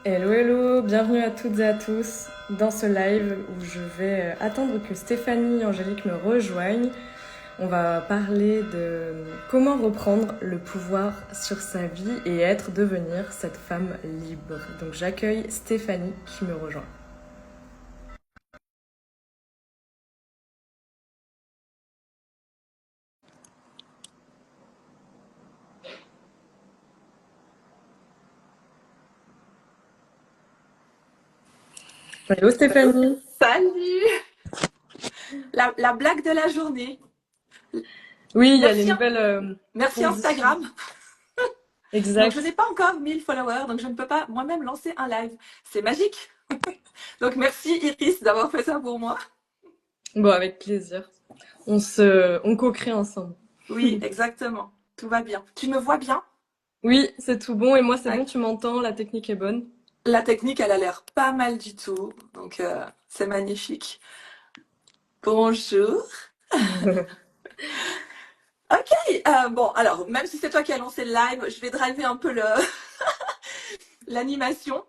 Hello, hello, bienvenue à toutes et à tous dans ce live où je vais attendre que Stéphanie et Angélique me rejoignent. On va parler de comment reprendre le pouvoir sur sa vie et devenir cette femme libre. Donc j'accueille Stéphanie qui me rejoint. Hello Stéphanie. Salut! La blague de la journée. Oui, il y a les Merci, nouvelles merci conditions. Instagram. Donc, je Exact. n'ai pas encore 1000 followers, donc je ne peux pas moi-même lancer un live. C'est magique. Donc, merci Iris d'avoir fait ça pour moi. Bon, avec plaisir. On co-crée ensemble. Oui, exactement. Tout va bien. Tu me vois bien? Oui, c'est tout bon et moi c'est bon, Ouais. tu m'entends, la technique est bonne. La technique, elle a l'air pas mal du tout. Donc, c'est magnifique. Bonjour. Ok, bon, alors, même si c'est toi qui as lancé le live, je vais driver un peu l'animation.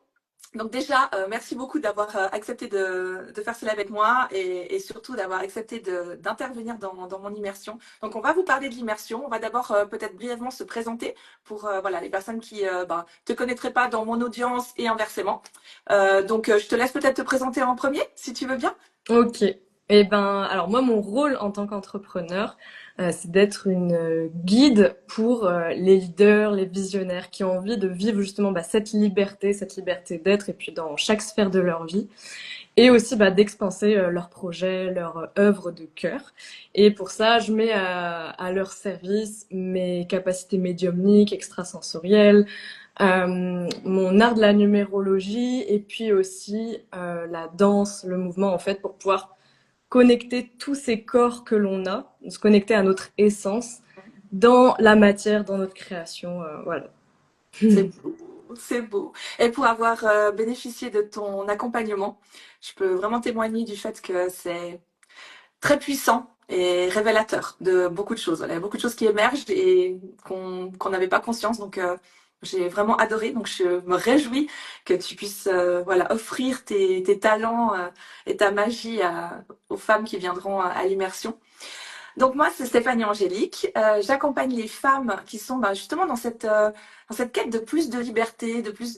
Donc déjà, merci beaucoup d'avoir accepté de faire cela avec moi et surtout d'avoir accepté d'intervenir dans mon immersion. Donc on va vous parler de l'immersion. On va d'abord peut-être brièvement se présenter pour voilà, les personnes qui te connaîtraient pas dans mon audience et inversement. Donc je te laisse peut-être te présenter en premier, si tu veux bien. Ok. Eh ben, alors moi, mon rôle en tant qu'entrepreneur, c'est d'être une guide pour les leaders, les visionnaires qui ont envie de vivre justement cette liberté d'être, et puis dans chaque sphère de leur vie, et aussi d'expanser leurs projets, leurs œuvres de cœur. Et pour ça, je mets à leur service mes capacités médiumniques, extrasensorielles, mon art de la numérologie, et puis aussi la danse, le mouvement, en fait, pour pouvoir connecter tous ces corps que l'on a, se connecter à notre essence dans la matière, dans notre création, voilà. C'est beau, c'est beau. Et pour avoir bénéficié de ton accompagnement, je peux vraiment témoigner du fait que c'est très puissant et révélateur de beaucoup de choses. Voilà, il y a beaucoup de choses qui émergent et qu'on n'avait pas conscience. Donc, j'ai vraiment adoré. Donc, je me réjouis que tu puisses voilà, offrir tes talents et ta magie aux femmes qui viendront à l'immersion. Donc moi, c'est Stéphanie Angélique. J'accompagne les femmes qui sont justement dans cette quête de plus de liberté, de plus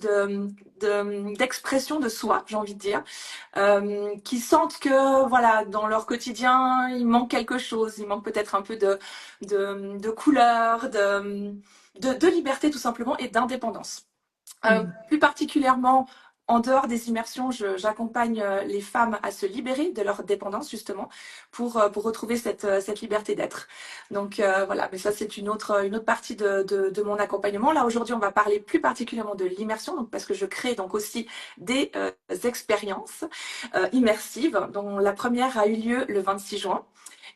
d'expression de soi, j'ai envie de dire, qui sentent que voilà, dans leur quotidien, il manque quelque chose, il manque peut-être un peu de couleur, de liberté tout simplement et d'indépendance. Plus particulièrement, en dehors des immersions, j'accompagne les femmes à se libérer de leur dépendance, justement, pour retrouver cette liberté d'être. Donc voilà, mais ça c'est une autre partie de mon accompagnement. Là, aujourd'hui, on va parler plus particulièrement de l'immersion, donc parce que je crée donc aussi des expériences immersives, dont la première a eu lieu le 26 juin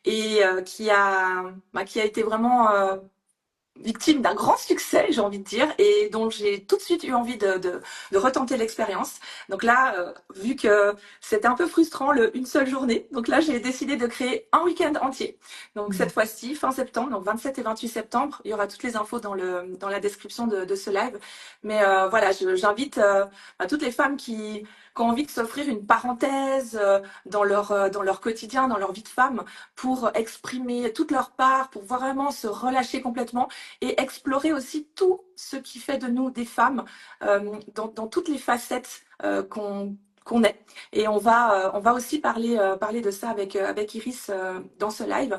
et qui a été vraiment victime d'un grand succès, j'ai envie de dire, et dont j'ai tout de suite eu envie de retenter l'expérience. Donc là, vu que c'était un peu frustrant une seule journée, donc là j'ai décidé de créer un week-end entier. Donc cette fois-ci, fin septembre, donc 27 et 28 septembre, il y aura toutes les infos dans la description de ce live. Mais voilà, j'invite à toutes les femmes qui ont envie de s'offrir une parenthèse dans leur quotidien, dans leur vie de femme, pour exprimer toute leur part, pour vraiment se relâcher complètement et explorer aussi tout ce qui fait de nous des femmes dans toutes les facettes qu'on est. Et on va aussi parler de ça avec Iris dans ce live.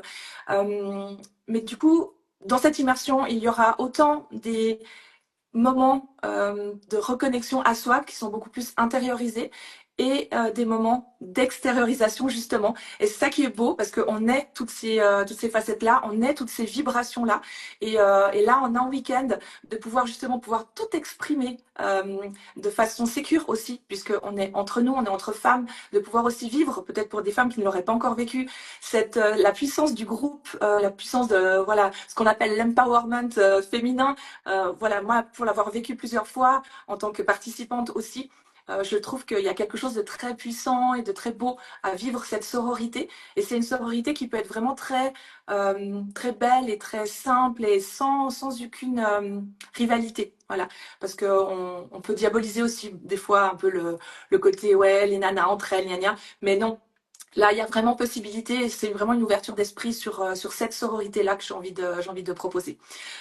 Mais du coup, dans cette immersion, il y aura autant des moments de reconnexion à soi qui sont beaucoup plus intériorisés et des moments d'extériorisation justement. Et c'est ça qui est beau parce qu'on est toutes ces facettes-là, on est toutes ces vibrations-là. Et là, on a un week-end de pouvoir justement pouvoir tout exprimer de façon sécure aussi, puisqu'on est entre nous, on est entre femmes, de pouvoir aussi vivre, peut-être pour des femmes qui ne l'auraient pas encore vécu, la puissance du groupe, la puissance de voilà ce qu'on appelle l'empowerment féminin voilà, moi, pour l'avoir vécu plusieurs fois en tant que participante aussi, Je trouve qu'il y a quelque chose de très puissant et de très beau à vivre cette sororité. Et c'est une sororité qui peut être vraiment très belle et très simple et sans aucune rivalité. Voilà. Parce qu'on peut diaboliser aussi des fois un peu le côté, ouais, les nanas entre elles, gna gna. Mais non, là, il y a vraiment possibilité, c'est vraiment une ouverture d'esprit sur cette sororité-là que j'ai envie de proposer.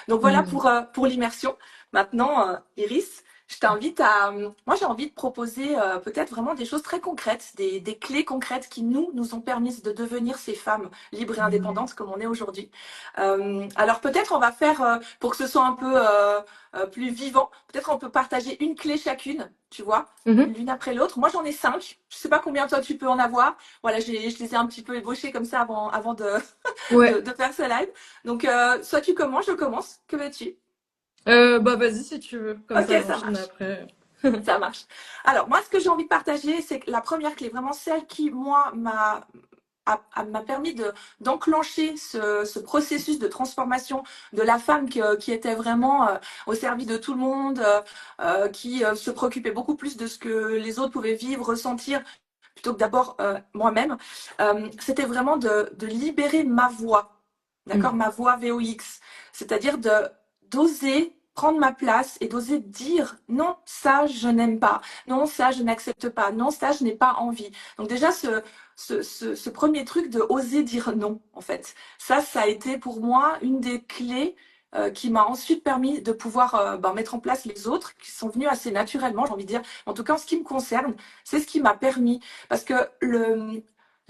Donc voilà Mm. pour l'immersion. Maintenant, Iris, moi j'ai envie de proposer peut-être vraiment des choses très concrètes, des clés concrètes qui nous ont permis de devenir ces femmes libres et indépendantes comme on est aujourd'hui. Alors peut-être on va faire, pour que ce soit un peu plus vivant, peut-être on peut partager une clé chacune, tu vois, Mhm. l'une après l'autre. Moi j'en ai 5. Je sais pas combien toi tu peux en avoir. Voilà, je les ai un petit peu ébauchés comme ça avant Ouais. de faire ce live. Donc soit tu commences, je commence. Que veux-tu? Bah vas-y si tu veux, comme Ok, ça ça j'enchaîne marche. après. Ça marche. Alors, moi, ce que j'ai envie de partager, c'est que la première clé, vraiment celle qui, moi, m'a permis d'enclencher ce processus de transformation de la femme qui était vraiment au service de tout le monde, qui se préoccupait beaucoup plus de ce que les autres pouvaient vivre, ressentir, plutôt que d'abord moi-même. C'était vraiment de libérer ma voix, d'accord, Mm. ma voix VOX, c'est-à-dire d'oser prendre ma place et d'oser dire non, ça je n'aime pas, non, ça je n'accepte pas, non, ça je n'ai pas envie. Donc déjà ce premier truc de oser dire non, en fait, ça a été pour moi une des clés qui m'a ensuite permis de pouvoir mettre en place les autres qui sont venus assez naturellement, j'ai envie de dire. En tout cas, en ce qui me concerne, c'est ce qui m'a permis. Parce que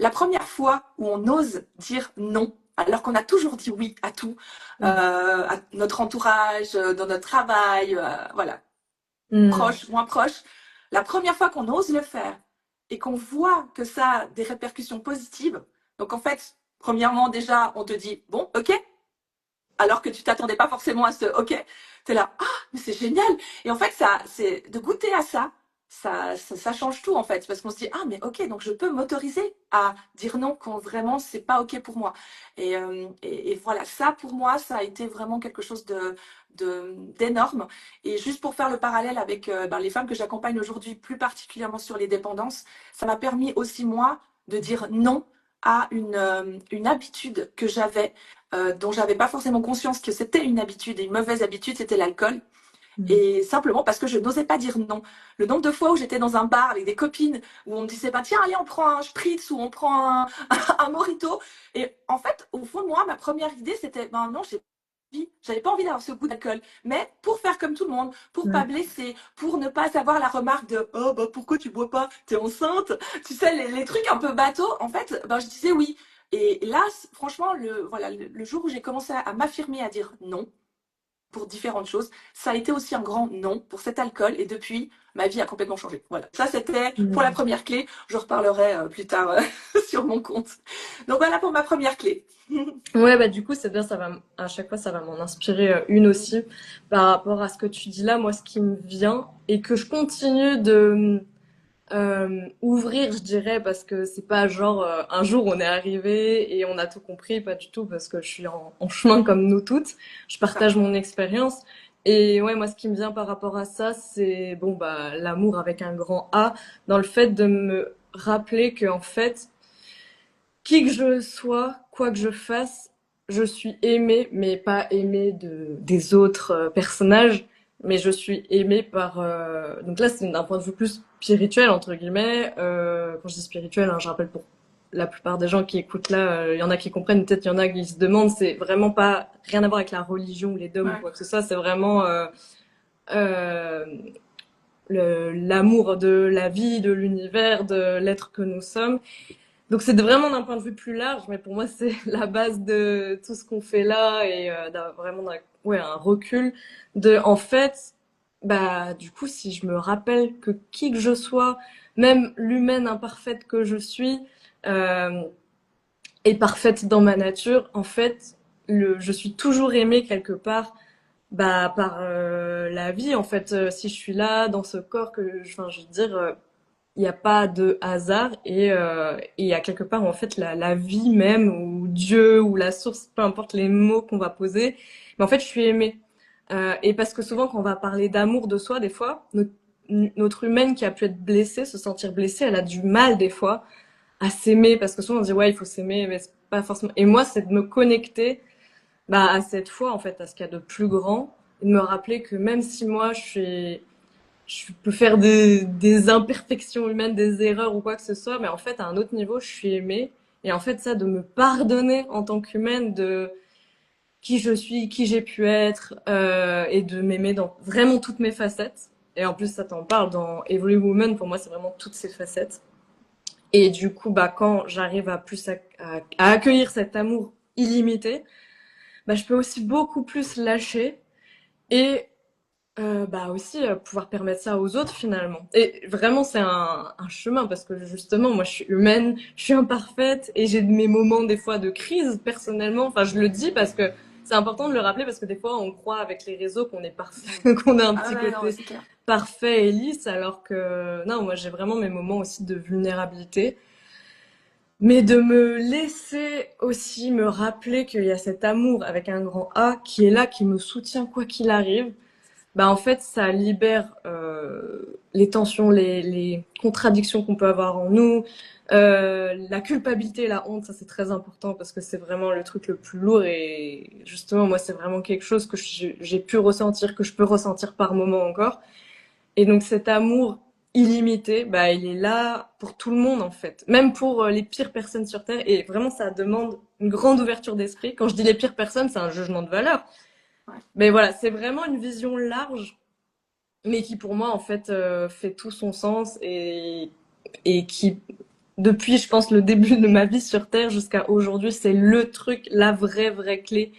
la première fois où on ose dire non, alors qu'on a toujours dit oui à tout, Mm. à notre entourage, dans notre travail, voilà, Mm. proche, moins proche, la première fois qu'on ose le faire et qu'on voit que ça a des répercussions positives, donc en fait, premièrement, déjà, on te dit, bon, ok, alors que tu t'attendais pas forcément à ce OK. Tu es là, ah, mais c'est génial. Et en fait, c'est de goûter à ça change tout en fait, parce qu'on se dit ah mais ok, donc je peux m'autoriser à dire non quand vraiment c'est pas ok pour moi. Et voilà, ça pour moi, ça a été vraiment quelque chose d'énorme. Et juste pour faire le parallèle avec les femmes que j'accompagne aujourd'hui, plus particulièrement sur les dépendances, ça m'a permis aussi moi de dire non à une habitude que j'avais dont j'avais pas forcément conscience que c'était une habitude et une mauvaise habitude, c'était l'alcool. Mm. Et simplement parce que je n'osais pas dire non. Le nombre de fois où j'étais dans un bar avec des copines, où on me disait, bah, tiens, allez, on prend un spritz ou on prend un mojito. Et en fait, au fond de moi, ma première idée, c'était, ben non, j'avais pas envie d'avoir ce goût d'alcool. Mais pour faire comme tout le monde, pour pas Ouais. blesser, pour ne pas avoir la remarque de, oh, bah, pourquoi tu bois pas? T'es enceinte? Tu sais, les trucs un peu bateaux, en fait, ben, je disais oui. Et là, franchement, le jour où j'ai commencé à m'affirmer, à dire non, pour différentes choses. Ça a été aussi un grand non pour cet alcool et depuis, ma vie a complètement changé. Voilà. Ça, c'était pour la Mm. première clé. Je reparlerai plus tard sur mon compte. Donc voilà pour ma première clé. Ouais, bah du coup, c'est bien, à chaque fois, ça va m'en inspirer une aussi par rapport à ce que tu dis là. Moi, ce qui me vient et que je continue de ouvrir, je dirais, parce que c'est pas genre un jour on est arrivé et on a tout compris, pas du tout, parce que je suis en chemin comme nous toutes. Je C'est ça. partage mon expérience. Et ouais, moi, ce qui me vient par rapport à ça, c'est bon, bah, l'amour avec un grand A, dans le fait de me rappeler que, en fait, qui que je sois, quoi que je fasse, je suis aimée, mais pas aimée des autres personnages, mais je suis aimée par. Donc là, c'est d'un point de vue plus spirituel entre guillemets. Quand je dis spirituel, hein, je rappelle pour la plupart des gens qui écoutent là, il y en a qui comprennent, peut-être il y en a qui se demandent. C'est vraiment pas rien à voir avec la religion ou les dogmes ou Ouais. quoi que ce soit. C'est vraiment euh, l'amour de la vie, de l'univers, de l'être que nous sommes. Donc c'est vraiment d'un point de vue plus large, mais pour moi c'est la base de tout ce qu'on fait là et ouais, un recul de en fait bah du coup si je me rappelle que qui que je sois, même l'humaine imparfaite que je suis euh, est parfaite dans ma nature, en fait je suis toujours aimée quelque part bah par la vie en fait. Si je suis là dans ce corps enfin je veux dire il n'y a pas de hasard et il y a quelque part en fait la vie même ou Dieu ou la source, peu importe les mots qu'on va poser, mais en fait je suis aimée. Et parce que souvent quand on va parler d'amour de soi, des fois autre humaine qui a pu être blessée, se sentir blessée, elle a du mal des fois à s'aimer parce que souvent on dit ouais il faut s'aimer mais c'est pas forcément. Et moi c'est de me connecter à cette foi en fait, à ce qu'il y a de plus grand, et de me rappeler que même si moi je peux faire des imperfections humaines, des erreurs ou quoi que ce soit, mais en fait à un autre niveau je suis aimée. Et en fait ça de me pardonner en tant qu'humaine de qui je suis, qui j'ai pu être, et de m'aimer dans vraiment toutes mes facettes. Et en plus, ça t'en parle dans Every Woman, pour moi, c'est vraiment toutes ces facettes. Et du coup, quand j'arrive à plus à accueillir cet amour illimité, je peux aussi beaucoup plus lâcher et aussi pouvoir permettre ça aux autres finalement. Et vraiment, c'est un chemin parce que justement, moi, je suis humaine, je suis imparfaite et j'ai mes moments des fois de crise personnellement. Enfin, je le dis parce que c'est important de le rappeler parce que des fois, on croit avec les réseaux qu'on est parfait, qu'on a un Ah petit ouais, non, côté c'est clair. parfait et lisse, alors que non, moi, j'ai vraiment mes moments aussi de vulnérabilité. Mais de me laisser aussi me rappeler qu'il y a cet amour avec un grand A qui est là, qui me soutient quoi qu'il arrive. En fait, ça libère les tensions, les contradictions qu'on peut avoir en nous, la culpabilité, la honte, ça c'est très important parce que c'est vraiment le truc le plus lourd et justement moi c'est vraiment quelque chose que j'ai pu ressentir, que je peux ressentir par moment encore. Et donc cet amour illimité, il est là pour tout le monde en fait, même pour les pires personnes sur Terre. Et vraiment ça demande une grande ouverture d'esprit. Quand je dis les pires personnes, c'est un jugement de valeur. Ouais. Mais voilà, c'est vraiment une vision large mais qui pour moi en fait fait tout son sens et qui depuis je pense le début de ma vie sur Terre jusqu'à aujourd'hui c'est le truc, la vraie clé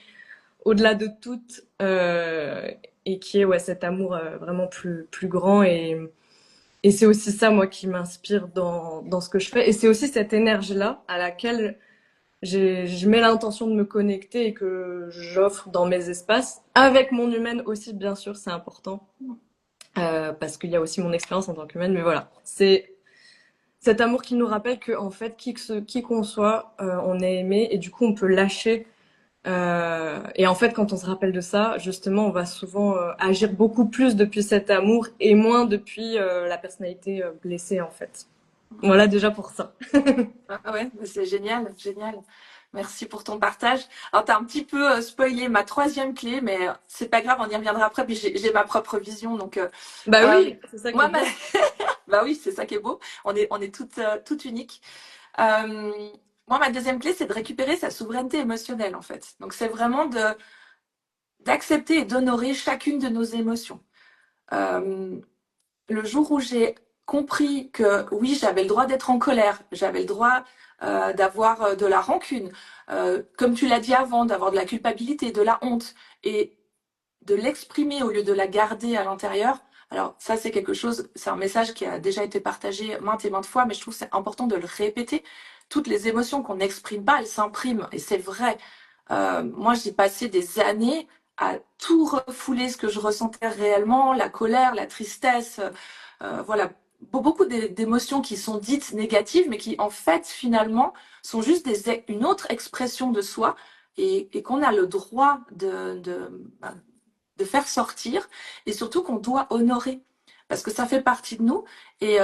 au-delà de tout et qui est cet amour vraiment plus grand et c'est aussi ça moi qui m'inspire dans ce que je fais et c'est aussi cette énergie là à laquelle je mets l'intention de me connecter et que j'offre dans mes espaces avec mon humaine aussi bien sûr c'est important parce qu'il y a aussi mon expérience en tant qu'humaine, mais voilà, c'est cet amour qui nous rappelle que en fait, qui qu'on soit, on est aimé et du coup on peut lâcher. Et en fait, quand on se rappelle de ça, justement, on va souvent agir beaucoup plus depuis cet amour et moins depuis la personnalité blessée en fait. Voilà déjà pour ça. Ah ouais, mais c'est génial, génial. Merci pour ton partage. Alors, tu as un petit peu spoilé ma troisième clé, mais c'est pas grave, on y reviendra après. Puis j'ai ma propre vision. Donc, Bah euh, oui, c'est ça qui est moi, beau. bah oui, c'est ça qui est beau. On est toutes uniques. Euh, Moi, ma deuxième clé, c'est de récupérer sa souveraineté émotionnelle, en fait. Donc, c'est vraiment d'accepter et d'honorer chacune de nos émotions. Euh, le jour où j'ai compris que oui, j'avais le droit d'être en colère, j'avais le droit d'avoir de la rancune, comme tu l'as dit avant, d'avoir de la culpabilité, de la honte, et de l'exprimer au lieu de la garder à l'intérieur. Alors ça, c'est quelque chose, c'est un message qui a déjà été partagé maintes et maintes fois, mais je trouve que c'est important de le répéter. Toutes les émotions qu'on n'exprime pas, elles s'impriment, et c'est vrai. Moi, j'ai passé des années à tout refouler ce que je ressentais réellement, la colère, la tristesse, voilà, beaucoup d'émotions qui sont dites négatives, mais qui en fait finalement sont juste une autre expression de soi et qu'on a le droit de faire sortir et surtout qu'on doit honorer parce que ça fait partie de nous et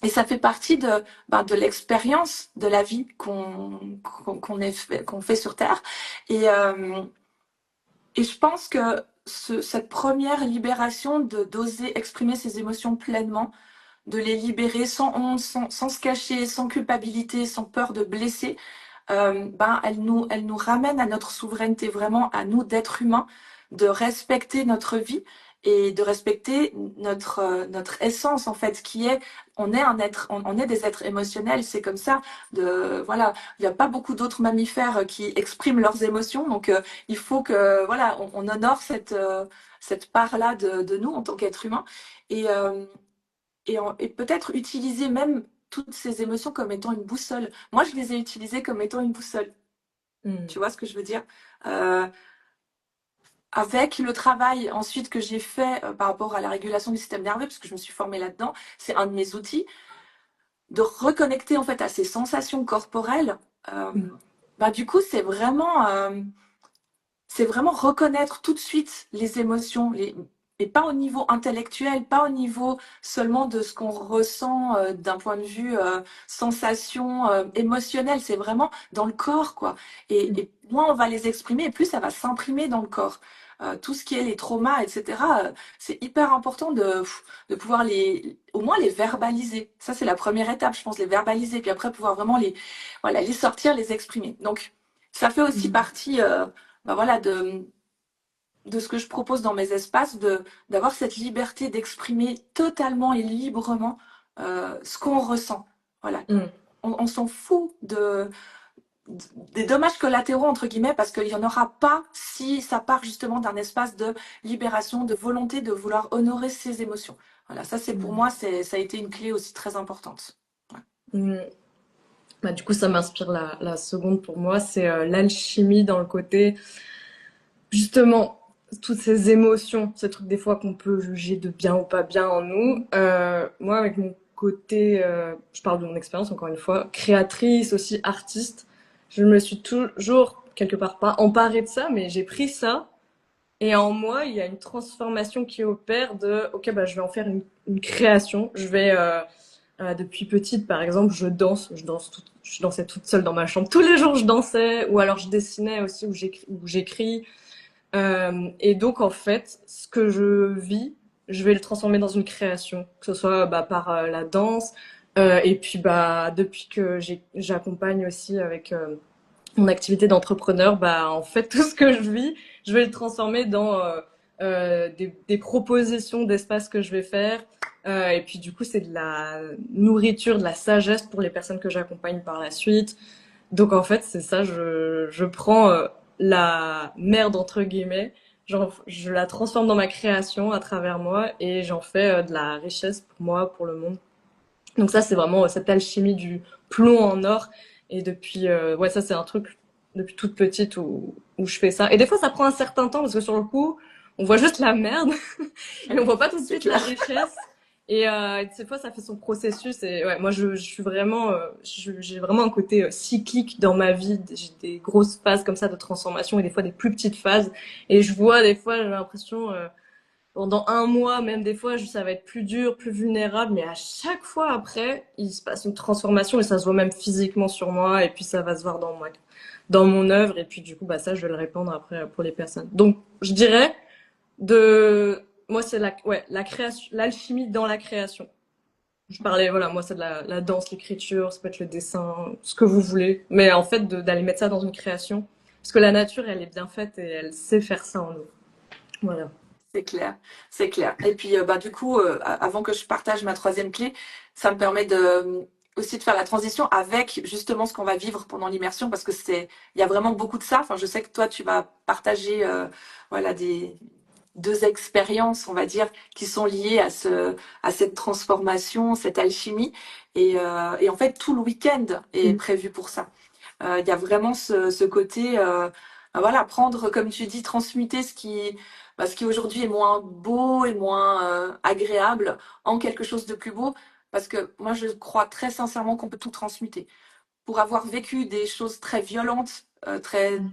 ça fait partie de l'expérience de la vie qu'on fait sur Terre. Et, euh, et je pense que cette première libération de d'oser exprimer ses émotions pleinement, de les libérer sans honte, sans se cacher, sans culpabilité, sans peur de blesser, elle nous ramène à notre souveraineté, vraiment à nous d'être humains, de respecter notre vie et de respecter notre essence en fait, qui est on est un être, on est des êtres émotionnels, c'est comme ça. Voilà, il n'y a pas beaucoup d'autres mammifères qui expriment leurs émotions, donc il faut que voilà, on honore cette part-là de nous en tant qu'être humain et peut-être utiliser même toutes ces émotions comme étant une boussole. Moi, je les ai utilisées comme étant une boussole. Mm. Tu vois ce que je veux dire? Euh, Avec le travail ensuite que j'ai fait par rapport à la régulation du système nerveux, parce que je me suis formée là-dedans, c'est un de mes outils, de reconnecter en fait à ces sensations corporelles. Euh, Mm. du coup, c'est vraiment reconnaître tout de suite les émotions, mais pas au niveau intellectuel, pas au niveau seulement de ce qu'on ressent d'un point de vue sensation émotionnelle. C'est vraiment dans le corps, quoi. Et moins on va les exprimer, et plus ça va s'imprimer dans le corps. Tout ce qui est les traumas, etc., c'est hyper important de pouvoir au moins les verbaliser. Ça, c'est la première étape, je pense, les verbaliser, puis après pouvoir vraiment voilà, les sortir, les exprimer. Donc, ça fait aussi Mm. partie, voilà, de ce que je propose dans mes espaces, d'avoir cette liberté d'exprimer totalement et librement ce qu'on ressent. Voilà. Mm. On s'en fout des dommages collatéraux, entre guillemets, parce qu'il n'y en aura pas si ça part justement d'un espace de libération, de volonté de vouloir honorer ses émotions. Voilà, ça c'est pour Mm. moi, ça a été une clé aussi très importante. Ouais. Mm. Bah, du coup, ça m'inspire la seconde pour moi, c'est l'alchimie dans le côté, justement, toutes ces émotions, ces trucs des fois qu'on peut juger de bien ou pas bien en nous. Moi, avec mon côté, je parle de mon expérience encore une fois, créatrice aussi, artiste, je me suis toujours, quelque part pas emparée de ça, mais j'ai pris ça. Et en moi, il y a une transformation qui opère de, ok, bah, je vais en faire une création. Je vais, depuis petite, par exemple, je dansais toute seule dans ma chambre. Tous les jours, je dansais, ou alors je dessinais aussi, ou j'écris. Et donc, en fait, ce que je vis, je vais le transformer dans une création, que ce soit bah, par la danse. Et puis, bah, depuis que j'accompagne aussi avec mon activité d'entrepreneur, bah, en fait, tout ce que je vis, je vais le transformer dans des propositions d'espace que je vais faire. Et puis, du coup, c'est de la nourriture, de la sagesse pour les personnes que j'accompagne par la suite. Donc, en fait, c'est ça, je prends la merde, entre guillemets, je la transforme dans ma création à travers moi et j'en fais de la richesse pour moi, pour le monde. Donc ça, c'est vraiment cette alchimie du plomb en or. Et depuis, ouais, ça, c'est un truc depuis toute petite où je fais ça. Et des fois, ça prend un certain temps parce que sur le coup, on voit juste la merde et on voit pas tout de C'est suite la clair. richesse. Et des fois, ça fait son processus. Et ouais, moi, je suis vraiment, j'ai vraiment un côté cyclique dans ma vie. J'ai des grosses phases comme ça de transformation et des fois des plus petites phases. Et je vois des fois, j'ai l'impression pendant un mois, même des fois, ça va être plus dur, plus vulnérable, mais à chaque fois après, il se passe une transformation et ça se voit même physiquement sur moi et puis ça va se voir dans moi, dans mon œuvre et puis du coup, bah ça, je vais le répandre après pour les personnes. Donc, je dirais moi, c'est ouais, la création, l'alchimie dans la création. Je parlais, voilà, moi, c'est de la danse, l'écriture, ça peut être le dessin, ce que vous voulez, mais en fait, d'aller mettre ça dans une création, parce que la nature, elle est bien faite et elle sait faire ça en nous. Voilà. C'est clair, c'est clair. Et puis, bah, du coup, avant que je partage ma troisième clé, ça me permet aussi de faire la transition avec justement ce qu'on va vivre pendant l'immersion, parce que il y a vraiment beaucoup de ça. Enfin, je sais que toi, tu vas partager, voilà, deux expériences, on va dire, qui sont liées à cette transformation, cette alchimie. Et en fait, tout le week-end est Mm. prévu pour ça. Il y a vraiment ce côté, voilà, prendre, comme tu dis, transmuter ce qui aujourd'hui est moins beau et moins agréable en quelque chose de plus beau. Parce que moi, je crois très sincèrement qu'on peut tout transmuter. Pour avoir vécu des choses très violentes,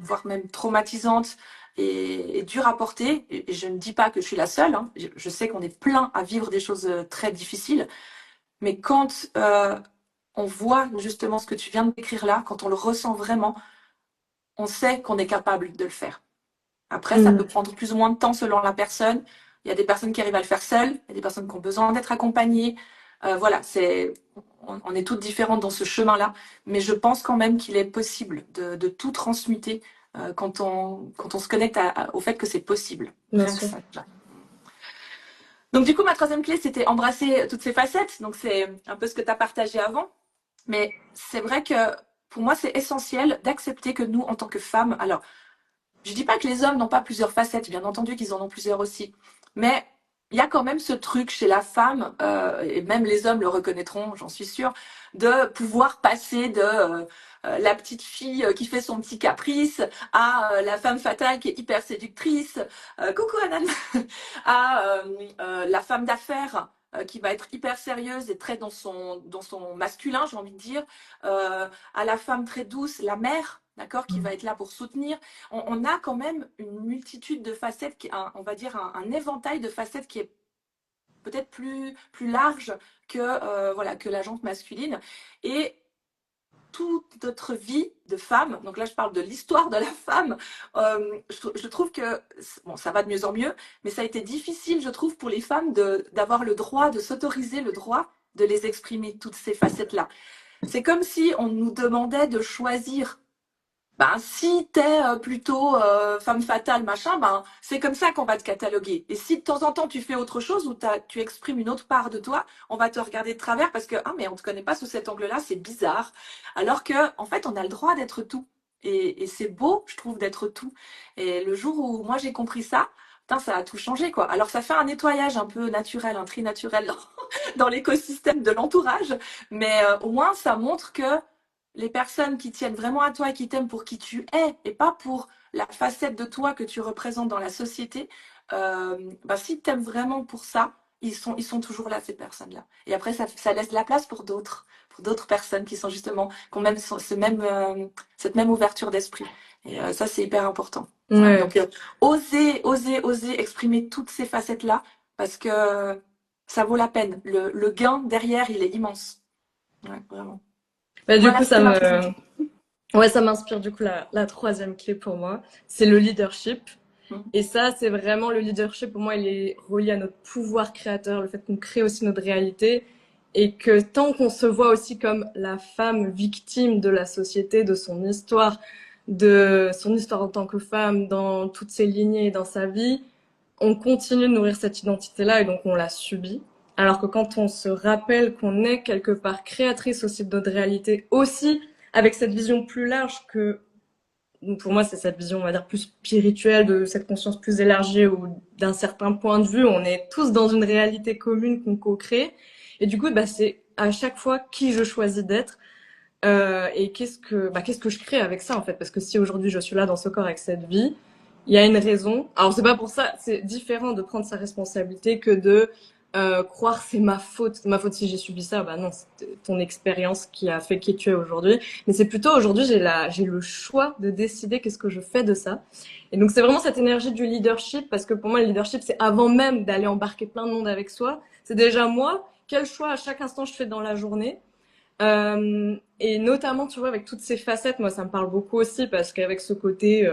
voire même traumatisantes et dures à porter, et je ne dis pas que je suis la seule, hein, je sais qu'on est plein à vivre des choses très difficiles, mais quand on voit justement ce que tu viens de décrire là, quand on le ressent vraiment, on sait qu'on est capable de le faire. Après, ça peut Mm. prendre plus ou moins de temps selon la personne. Il y a des personnes qui arrivent à le faire seules, il y a des personnes qui ont besoin d'être accompagnées. Voilà, on est toutes différentes dans ce chemin-là, mais je pense quand même qu'il est possible de tout transmuter quand on se connecte au fait que c'est possible. Bien Rien que sûr. ça. Déjà. Donc du coup, ma troisième clé, c'était embrasser toutes ces facettes. Donc c'est un peu ce que tu as partagé avant. Mais c'est vrai que pour moi, c'est essentiel d'accepter que nous, en tant que femmes, alors, je dis pas que les hommes n'ont pas plusieurs facettes, bien entendu qu'ils en ont plusieurs aussi, mais il y a quand même ce truc chez la femme, et même les hommes le reconnaîtront, j'en suis sûre, de pouvoir passer de la petite fille qui fait son petit caprice à la femme fatale qui est hyper séductrice, coucou Anan, à la femme d'affaires qui va être hyper sérieuse et très dans son masculin, j'ai envie de dire, à la femme très douce, la mère, d'accord, qui va être là pour soutenir. On a quand même une multitude de facettes, on va dire un éventail de facettes qui est peut-être plus large que, voilà, que la jante masculine. Et toute notre vie de femme, donc là je parle de l'histoire de la femme, je trouve que, bon, ça va de mieux en mieux, mais ça a été difficile, je trouve, pour les femmes d'avoir le droit, de s'autoriser le droit de les exprimer, toutes ces facettes-là. C'est comme si on nous demandait de choisir. Ben, si t'es plutôt femme fatale, machin, ben, c'est comme ça qu'on va te cataloguer. Et si de temps en temps tu fais autre chose ou tu exprimes une autre part de toi, on va te regarder de travers parce que, ah, mais on te connaît pas sous cet angle-là, c'est bizarre. Alors que, en fait, on a le droit d'être tout. Et c'est beau, je trouve, d'être tout. Et le jour où moi j'ai compris ça, putain, ça a tout changé, quoi. Alors ça fait un nettoyage un peu naturel, un tri naturel dans l'écosystème de l'entourage, mais au moins ça montre que les personnes qui tiennent vraiment à toi et qui t'aiment pour qui tu es et pas pour la facette de toi que tu représentes dans la société, bah, s'ils t'aiment vraiment pour ça, ils sont toujours là, ces personnes-là. Et après, ça laisse de la place pour d'autres personnes qui sont justement, qui ont même cette même ouverture d'esprit. Et ça, c'est hyper important. Voilà. Ouais. Donc, oser exprimer toutes ces facettes-là parce que ça vaut la peine. Le gain derrière, il est immense. Ouais, vraiment. Bah, du Voilà, coup, c'était ma présentation. ouais, ça m'inspire du coup la troisième clé pour moi, c'est le leadership. Mhm. Et ça, c'est vraiment le leadership. Pour moi, il est relié à notre pouvoir créateur, le fait qu'on crée aussi notre réalité. Et que tant qu'on se voit aussi comme la femme victime de la société, de son histoire en tant que femme, dans toutes ses lignées, dans sa vie, on continue de nourrir cette identité-là et donc on la subit. Alors que quand on se rappelle qu'on est quelque part créatrice aussi de notre réalité, aussi avec cette vision plus large que, pour moi, c'est cette vision, on va dire, plus spirituelle, de cette conscience plus élargie ou d'un certain point de vue, on est tous dans une réalité commune qu'on co-crée. Et du coup, bah, c'est à chaque fois qui je choisis d'être. Et qu'est-ce que je crée avec ça en fait? Parce que si aujourd'hui je suis là dans ce corps avec cette vie, il y a une raison. Alors c'est pas pour ça, c'est différent de prendre sa responsabilité que de croire c'est ma faute si j'ai subi ça. Bah non, c'est ton expérience qui a fait qui tu es aujourd'hui. Mais c'est plutôt aujourd'hui j'ai le choix de décider qu'est-ce que je fais de ça. Et donc c'est vraiment cette énergie du leadership parce que pour moi le leadership c'est avant même d'aller embarquer plein de monde avec soi, c'est déjà moi quel choix à chaque instant je fais dans la journée. Et notamment, tu vois, avec toutes ces facettes, moi, ça me parle beaucoup aussi parce qu'avec ce côté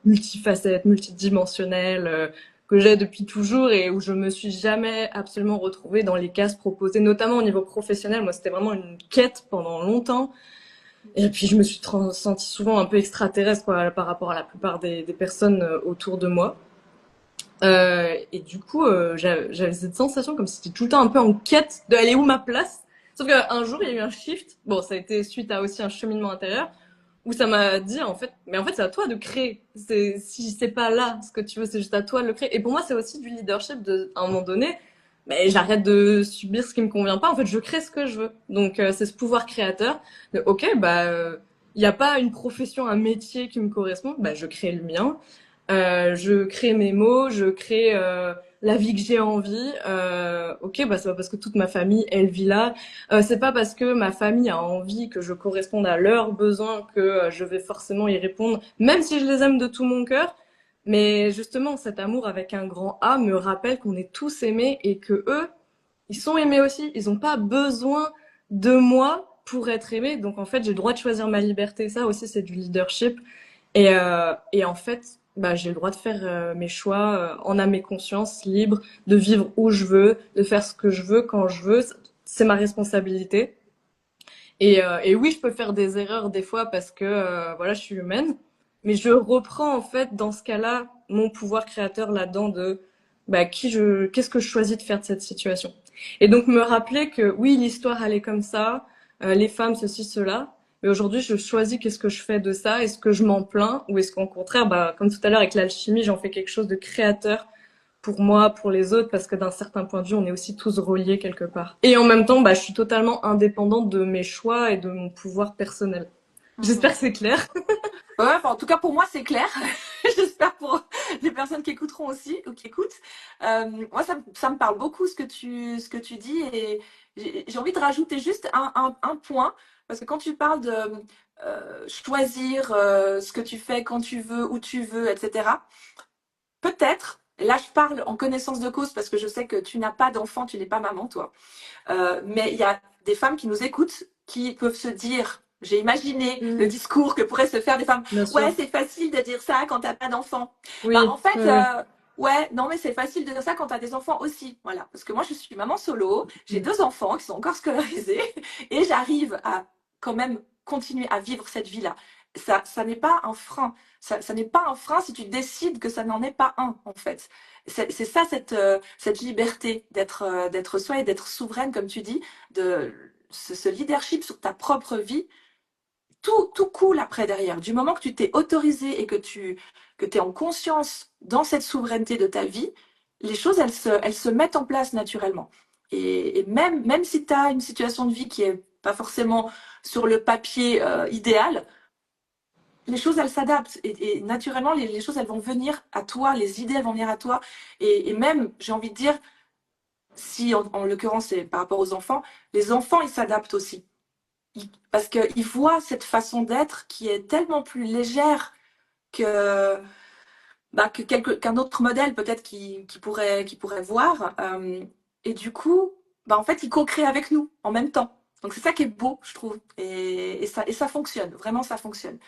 multifacette, multidimensionnel que j'ai depuis toujours et où je me suis jamais absolument retrouvée dans les cases proposées, notamment au niveau professionnel. Moi, c'était vraiment une quête pendant longtemps. Et puis, je me suis sentie souvent un peu extraterrestre quoi, par rapport à la plupart des personnes autour de moi. Et du coup, j'avais cette sensation comme si j'étais tout le temps un peu en quête de aller où ma place. Sauf qu'un jour, il y a eu un shift. Bon, ça a été suite à aussi un cheminement intérieur où ça m'a dit en fait, mais en fait, c'est à toi de créer. Si c'est pas là ce que tu veux, c'est juste à toi de le créer. Et pour moi, c'est aussi du leadership à un moment donné. Mais j'arrête de subir ce qui me convient pas. En fait, je crée ce que je veux. Donc, c'est ce pouvoir créateur de, ok, bah, il n'y a pas une profession, un métier qui me correspond. Bah, je crée le mien. Je crée mes mots, je crée la vie que j'ai envie. Ok, bah c'est pas parce que toute ma famille elle vit là. C'est pas parce que ma famille a envie que je corresponde à leurs besoins que je vais forcément y répondre, même si je les aime de tout mon cœur. Mais justement, cet amour avec un grand A me rappelle qu'on est tous aimés et que eux, ils sont aimés aussi. Ils ont pas besoin de moi pour être aimés. Donc en fait, j'ai le droit de choisir ma liberté. Ça aussi, c'est du leadership. Et en fait, bah, j'ai le droit de faire mes choix en âme et conscience, libre, de vivre où je veux, de faire ce que je veux quand je veux. C'est ma responsabilité. Et oui, je peux faire des erreurs des fois parce que voilà, je suis humaine. Mais je reprends en fait dans ce cas-là mon pouvoir créateur là-dedans de bah, qu'est-ce que je choisis de faire de cette situation. Et donc me rappeler que oui, l'histoire elle est comme ça, les femmes ceci cela. Mais aujourd'hui, je choisis qu'est-ce que je fais de ça. Est-ce que je m'en plains ou est-ce qu'au contraire, bah, comme tout à l'heure avec l'alchimie, j'en fais quelque chose de créateur pour moi, pour les autres, parce que d'un certain point de vue, on est aussi tous reliés quelque part. Et en même temps, bah, je suis totalement indépendante de mes choix et de mon pouvoir personnel. J'espère Mhm. que c'est clair. Ouais, enfin, en tout cas, pour moi, c'est clair. J'espère pour les personnes qui écouteront aussi ou qui écoutent. Moi, ça me parle beaucoup ce que tu dis et j'ai envie de rajouter juste un point parce que quand tu parles de choisir ce que tu fais quand tu veux, où tu veux, etc. Peut-être, là je parle en connaissance de cause parce que je sais que tu n'as pas d'enfant, tu n'es pas maman toi. Mais il y a des femmes qui nous écoutent qui peuvent se dire, j'ai imaginé le Mm, discours que pourraient se faire des femmes. bien Ouais, sûr. c'est facile de dire ça quand t'as pas d'enfant. Bah en Oui, fait, oui, oui. ouais, non mais c'est facile de dire ça quand t'as des enfants aussi. Voilà, parce que moi je suis maman solo, j'ai Mm. 2 enfants qui sont encore scolarisés et j'arrive à quand même continuer à vivre cette vie-là. Ça n'est pas un frein. Ça n'est pas un frein si tu décides que ça n'en est pas un en fait. C'est ça cette liberté d'être soi et d'être souveraine, comme tu dis, de ce leadership sur ta propre vie. Tout coule après derrière. Du moment que tu t'es autorisé et que tu es en conscience dans cette souveraineté de ta vie, les choses, elles se mettent en place naturellement. Et même si tu as une situation de vie qui est pas forcément sur le papier idéal, les choses, elles s'adaptent et naturellement, les choses, elles vont venir à toi, les idées, elles vont venir à toi. Et même, j'ai envie de dire, si en l'occurrence, c'est par rapport aux enfants, les enfants, ils s'adaptent aussi. Parce qu'ils voient cette façon d'être qui est tellement plus légère que, qu'un autre modèle peut-être qui pourrait voir. Et du coup, bah, en fait, ils co-créent avec nous en même temps. Donc c'est ça qui est beau, je trouve. Et ça fonctionne, vraiment ça fonctionne.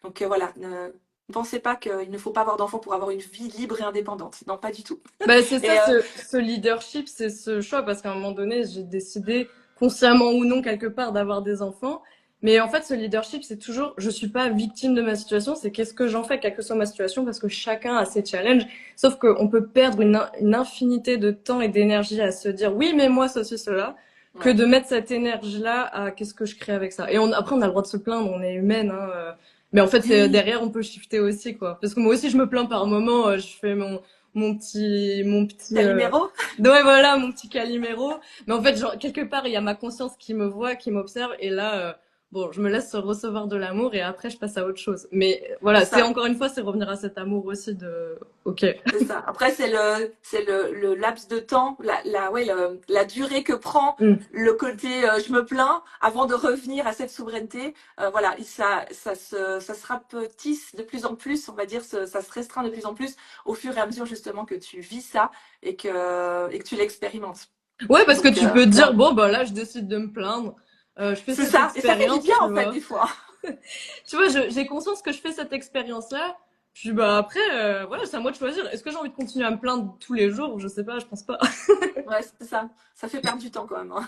Donc voilà, ne pensez pas qu'il ne faut pas avoir d'enfants pour avoir une vie libre et indépendante. Non, pas du tout. Bah, c'est Et ça, ce leadership, c'est ce choix, parce qu'à un moment donné, j'ai décidé, consciemment ou non, quelque part, d'avoir des enfants. Mais en fait, ce leadership, c'est toujours, je suis pas victime de ma situation, c'est qu'est-ce que j'en fais, quelle que soit ma situation, parce que chacun a ses challenges. Sauf qu'on peut perdre une infinité de temps et d'énergie à se dire, oui, mais moi, ceci, cela, que ouais. de mettre cette énergie-là à qu'est-ce que je crée avec ça. Et après, on a le droit de se plaindre, on est humaine, hein. Mais en fait, Oui, derrière, on peut shifter aussi, quoi. Parce que moi aussi, je me plains par moment, je fais mon petit Calimero. ouais, voilà, mon petit Calimero. Mais en fait, genre, quelque part, il y a ma conscience qui me voit, qui m'observe, et là, bon, je me laisse recevoir de l'amour, et après, je passe à autre chose. Mais C'est voilà, c'est ça. encore une fois, c'est revenir à cet amour aussi de, ok. C'est ça. Après, c'est le laps de temps, ouais, la durée que prend Mm. le côté je me plains avant de revenir à cette souveraineté. Voilà, ça se rapetisse de plus en plus, on va dire, ça se restreint de plus en plus au fur et à mesure justement que tu vis ça et que tu l'expérimentes. Ouais, parce que Donc, tu peux dire, non, bon, bah là, je décide de me plaindre, je fais c'est cette ça. Et ça fait du expérience, bien tu en fait vois. des fois. Tu vois, j'ai conscience que je fais cette expérience-là. Puis bah après, voilà, c'est à moi de choisir. Est-ce que j'ai envie de continuer à me plaindre tous les jours? Je sais pas, je pense pas. Ouais, c'est ça. Ça fait perdre du temps quand même, hein.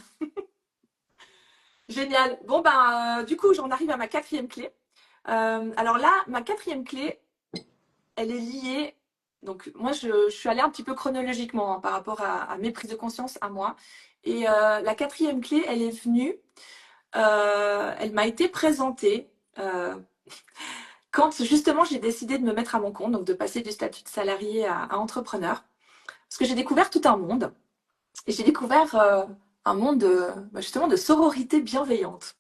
Génial. Bon, ben, du coup, j'en arrive à ma quatrième clé. Alors là, ma quatrième clé, elle est liée. Donc, moi, je suis allée un petit peu chronologiquement hein, par rapport à mes prises de conscience à moi. Et la quatrième clé, elle est venue, elle m'a été présentée quand justement j'ai décidé de me mettre à mon compte, donc de passer du statut de salarié à entrepreneur. Parce que j'ai découvert tout un monde. Et j'ai découvert un monde justement de sororité bienveillante.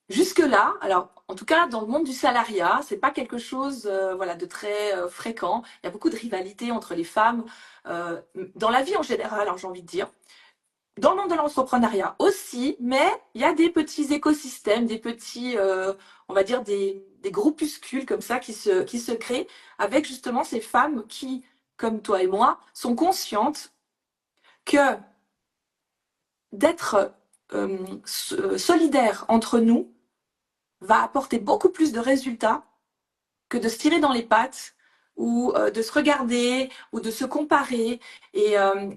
Jusque-là, alors en tout cas dans le monde du salariat, c'est pas quelque chose voilà de très fréquent. Il y a beaucoup de rivalité entre les femmes dans la vie en général, alors j'ai envie de dire. Dans le monde de l'entrepreneuriat aussi, mais il y a des petits écosystèmes, des petits, on va dire des groupuscules comme ça qui se créent avec justement ces femmes qui, comme toi et moi, sont conscientes que d'être solidaires entre nous va apporter beaucoup plus de résultats que de se tirer dans les pattes ou de se regarder ou de se comparer. Et, euh,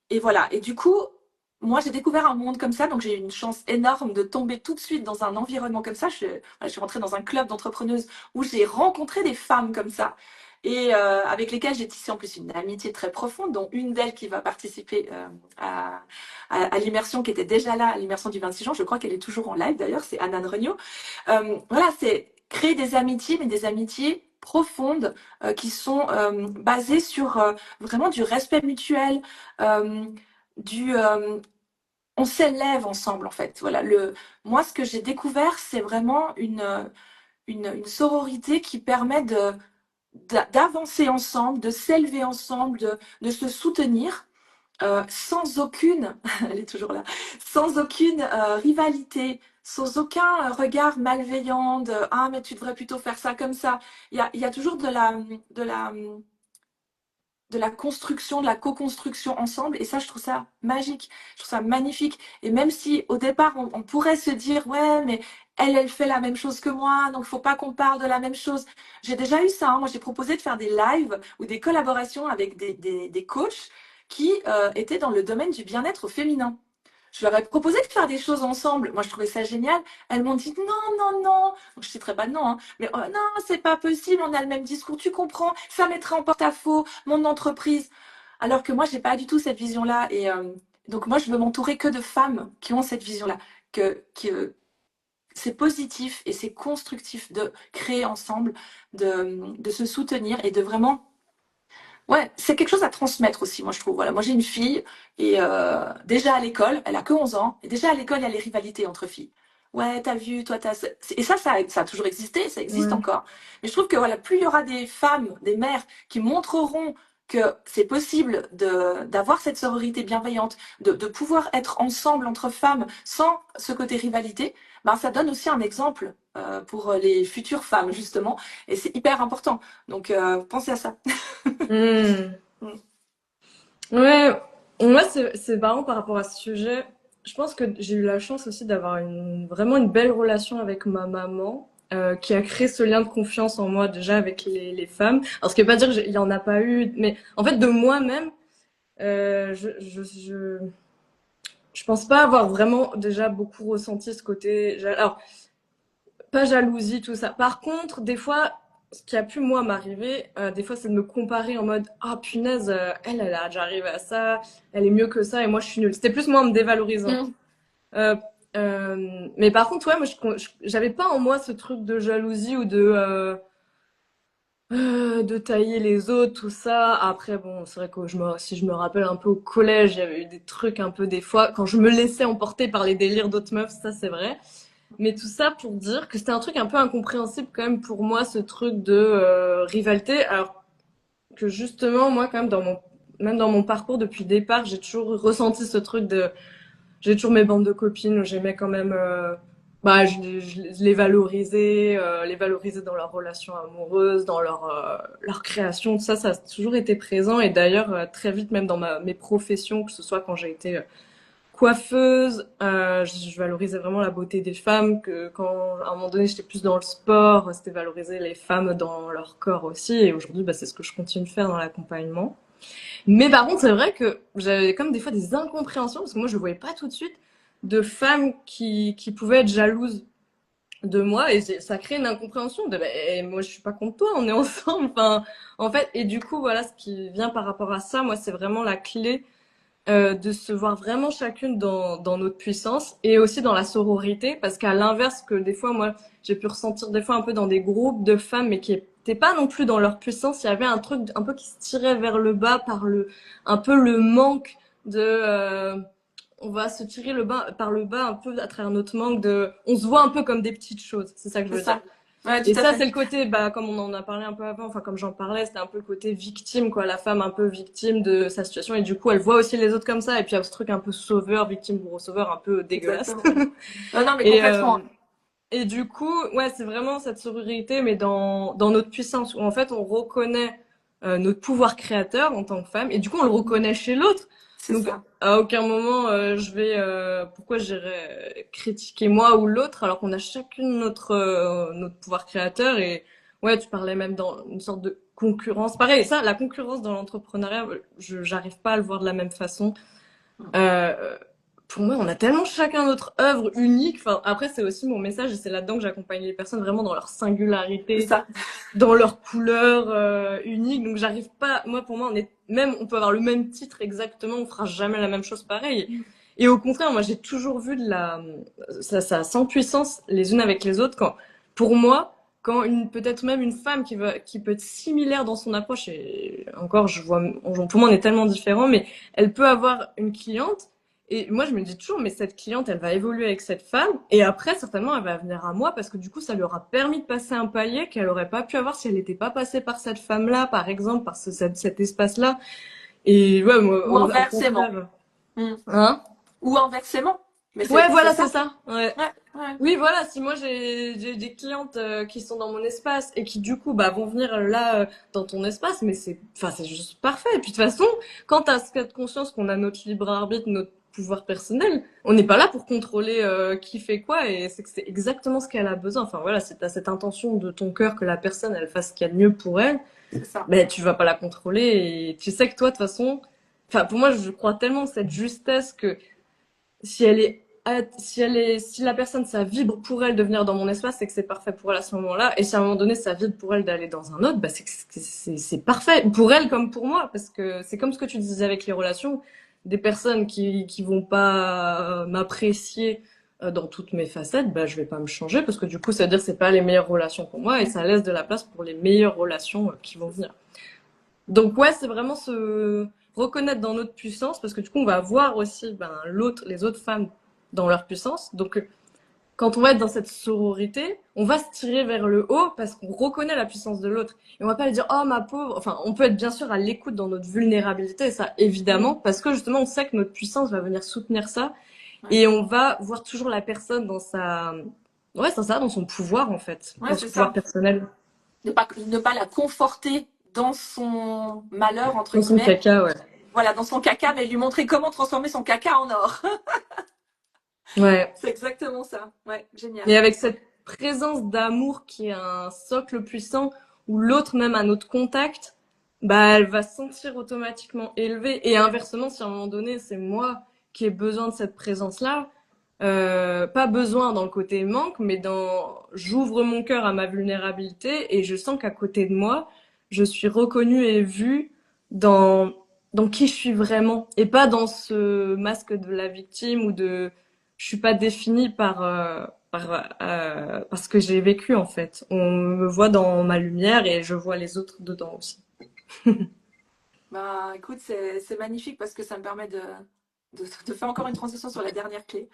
et voilà. Et du coup, moi, j'ai découvert un monde comme ça, donc j'ai eu une chance énorme de tomber tout de suite dans un environnement comme ça. Je suis rentrée dans un club d'entrepreneuses où j'ai rencontré des femmes comme ça et avec lesquelles j'ai tissé en plus une amitié très profonde, dont une d'elles qui va participer à l'immersion qui était déjà là, à l'immersion du 26 juin. Je crois qu'elle est toujours en live d'ailleurs, c'est Anna Regnault. Voilà, c'est créer des amitiés, mais des amitiés profondes qui sont basées sur vraiment du respect mutuel, euh, du on s'élève ensemble en fait. Voilà, moi ce que j'ai découvert, c'est vraiment une sororité qui permet d'avancer ensemble, de s'élever ensemble, de se soutenir sans aucune, elle est toujours là, sans aucune rivalité, sans aucun regard malveillant de ah mais tu devrais plutôt faire ça comme ça. Il y a toujours de la, de la construction, de la co-construction ensemble. Et ça, je trouve ça magique, je trouve ça magnifique. Et même si au départ, on pourrait se dire, ouais, mais elle fait la même chose que moi, donc il faut pas qu'on parle de la même chose. J'ai déjà eu ça. Hein. Moi, j'ai proposé de faire des lives ou des collaborations avec des coachs qui étaient dans le domaine du bien-être féminin. Je leur ai proposé de faire des choses ensemble. Moi, je trouvais ça génial. Elles m'ont dit non, non, non. Donc, je citerai pas de nom, hein. Mais oh, non, c'est pas possible. On a le même discours. Tu comprends? Ça mettrait en porte-à-faux mon entreprise. Alors que moi, j'ai pas du tout cette vision-là. Et donc, moi, je veux m'entourer que de femmes qui ont cette vision-là. Que c'est positif et c'est constructif de créer ensemble, de se soutenir et de vraiment ouais, c'est quelque chose à transmettre aussi, moi je trouve. Voilà, moi j'ai une fille et déjà à l'école, elle a que 11 ans, et déjà à l'école il y a les rivalités entre filles. Ouais, t'as vu, toi t'as... Et ça a toujours existé, ça existe Ouais. encore. Mais je trouve que voilà, plus il y aura des femmes, des mères qui montreront que c'est possible d'avoir cette sororité bienveillante, de pouvoir être ensemble entre femmes sans ce côté rivalité, ben ça donne aussi un exemple pour les futures femmes justement, et c'est hyper important. Donc pensez à ça. Hmm. Mm. Ouais, moi c'est marrant par rapport à ce sujet. Je pense que j'ai eu la chance aussi d'avoir vraiment une belle relation avec ma maman, qui a créé ce lien de confiance en moi déjà avec les femmes. Alors ce qui veut pas dire qu'il y en a pas eu, mais en fait de moi-même, je pense pas avoir vraiment déjà beaucoup ressenti ce côté. Alors pas jalousie, tout ça. Par contre, des fois, ce qui a pu, moi, m'arriver, des fois, c'est de me comparer en mode, ah, punaise, elle a déjà arrivé à ça, elle est mieux que ça, et moi, je suis nulle. C'était plus moi en me dévalorisant. Mm. Euh, mais par contre, ouais, moi, j'avais pas en moi ce truc de jalousie ou de tailler les autres, tout ça. Après, bon, c'est vrai que si je me rappelle un peu au collège, il y avait eu des trucs un peu des fois, quand je me laissais emporter par les délires d'autres meufs, ça, c'est vrai. Mais tout ça pour dire que c'était un truc un peu incompréhensible quand même pour moi, ce truc de rivalité. Alors que justement, moi, quand même, même dans mon parcours depuis le départ, j'ai toujours ressenti ce truc de, j'ai toujours mes bandes de copines où j'aimais quand même, bah, les valoriser dans leurs relations amoureuses, dans leur création, tout ça, ça a toujours été présent. Et d'ailleurs, très vite, même dans mes professions, que ce soit quand j'ai été coiffeuse, je valorisais vraiment la beauté des femmes, que quand à un moment donné j'étais plus dans le sport, c'était valoriser les femmes dans leur corps aussi, et aujourd'hui bah, c'est ce que je continue de faire dans l'accompagnement. Mais par contre c'est vrai que j'avais comme des fois des incompréhensions, parce que moi je le voyais pas tout de suite, de femmes qui pouvaient être jalouses de moi, et ça crée une incompréhension de bah, moi je suis pas contre toi, on est ensemble, enfin en fait, et du coup voilà ce qui vient par rapport à ça, moi c'est vraiment la clé, de se voir vraiment chacune dans notre puissance, et aussi dans la sororité, parce qu'à l'inverse que des fois moi j'ai pu ressentir des fois un peu dans des groupes de femmes mais qui étaient pas non plus dans leur puissance, il y avait un truc un peu qui se tirait vers le bas par un peu le manque de on va se tirer par le bas un peu à travers notre manque de, on se voit un peu comme des petites choses, c'est ça que je C'est veux dire. ça. Ouais, Et tout à ça, fait. c'est le côté, bah, comme on en a parlé un peu avant, enfin, comme j'en parlais, c'était un peu le côté victime, quoi, la femme un peu victime de sa situation, et du coup, elle voit aussi les autres comme ça, et puis il y a ce truc un peu sauveur, victime, gros sauveur, un peu dégueulasse. Exactement. Non, non, mais Et, complètement. et du coup, ouais, c'est vraiment cette sororité, mais dans notre puissance, où en fait, on reconnaît notre pouvoir créateur en tant que femme, et du coup, on le reconnaît chez l'autre. C'est Donc, ça. à aucun moment, pourquoi j'irais critiquer moi ou l'autre, alors qu'on a chacune notre pouvoir créateur. Et ouais, tu parlais même dans une sorte de concurrence. Pareil, ça, la concurrence dans l'entrepreneuriat, j'arrive pas à le voir de la même façon. Euh, pour moi, on a tellement chacun notre œuvre unique. Enfin, après, c'est aussi mon message, et c'est là-dedans que j'accompagne les personnes vraiment dans leur C'est singularité, ça. dans leur couleur unique. Donc, j'arrive pas. Moi, pour moi, on peut avoir le même titre exactement, on fera jamais la même chose pareil. Et au contraire, moi, j'ai toujours vu ça sans puissance les unes avec les autres. Pour moi, quand peut-être même une femme qui peut être similaire dans son approche, et encore, pour moi, on est tellement différents, mais elle peut avoir une cliente, Et moi, je me dis toujours, mais cette cliente, elle va évoluer avec cette femme, et après, certainement, elle va venir à moi parce que du coup, ça lui aura permis de passer un palier qu'elle aurait pas pu avoir si elle n'était pas passée par cette femme-là, par exemple, par cet espace-là. Et ouais, moi, Ou au inversement. contraire. Hmm. Hein? Ou inversement. Mais Ouais, c'est voilà, c'est ça. ça. Ouais. Ouais, ouais. Oui, voilà, si moi j'ai des clientes qui sont dans mon espace et qui du coup bah vont venir là dans ton espace, mais c'est juste parfait. Et puis de toute façon, quand t'as cette conscience qu'on a notre libre arbitre, notre pouvoir personnel, on n'est pas là pour contrôler qui fait quoi et c'est que c'est exactement ce qu'elle a besoin. Enfin voilà, si t'as cette intention de ton cœur que la personne elle fasse ce qu'il y a de mieux pour elle, C'est ça. ben tu vas pas la contrôler et tu sais que toi de toute façon, enfin pour moi je crois tellement en cette justesse que si elle est si la personne ça vibre pour elle de venir dans mon espace, c'est que c'est parfait pour elle à ce moment-là. Et si à un moment donné ça vibre pour elle d'aller dans un autre, bah c'est parfait pour elle comme pour moi parce que c'est comme ce que tu disais avec les relations, des personnes qui vont pas m'apprécier dans toutes mes facettes, bah je vais pas me changer parce que du coup ça veut dire que c'est pas les meilleures relations pour moi et ça laisse de la place pour les meilleures relations qui vont venir. Donc ouais, c'est vraiment se reconnaître dans notre puissance parce que du coup on va voir aussi les autres femmes dans leur puissance. Donc quand on va être dans cette sororité, on va se tirer vers le haut parce qu'on reconnaît la puissance de l'autre. Et on va pas lui dire oh ma pauvre. Enfin, on peut être bien sûr à l'écoute dans notre vulnérabilité, ça évidemment, parce que justement on sait que notre puissance va venir soutenir ça Ouais, et on va voir toujours la personne dans sa ouais, c'est ça, dans son pouvoir en fait, ouais dans c'est son pouvoir ça. personnel, Ne pas la conforter dans son malheur, entre dans son guillemets. caca, ouais. Voilà, dans son caca, mais lui montrer comment transformer son caca en or. Ouais. C'est exactement ça. Ouais, Et génial. avec cette présence d'amour qui est un socle puissant, où l'autre, même à notre contact, bah, elle va se sentir automatiquement élevée. Et inversement, si à un moment donné, c'est moi qui ai besoin de cette présence-là, pas besoin dans le côté manque, mais dans j'ouvre mon cœur à ma vulnérabilité et je sens qu'à côté de moi, je suis reconnue et vue dans dans qui je suis vraiment et pas dans ce masque de la victime ou de je suis pas définie par ce que j'ai vécu en fait. On me voit dans ma lumière et je vois les autres dedans aussi. Bah, écoute, c'est magnifique parce que ça me permet de faire encore une transition sur la dernière clé,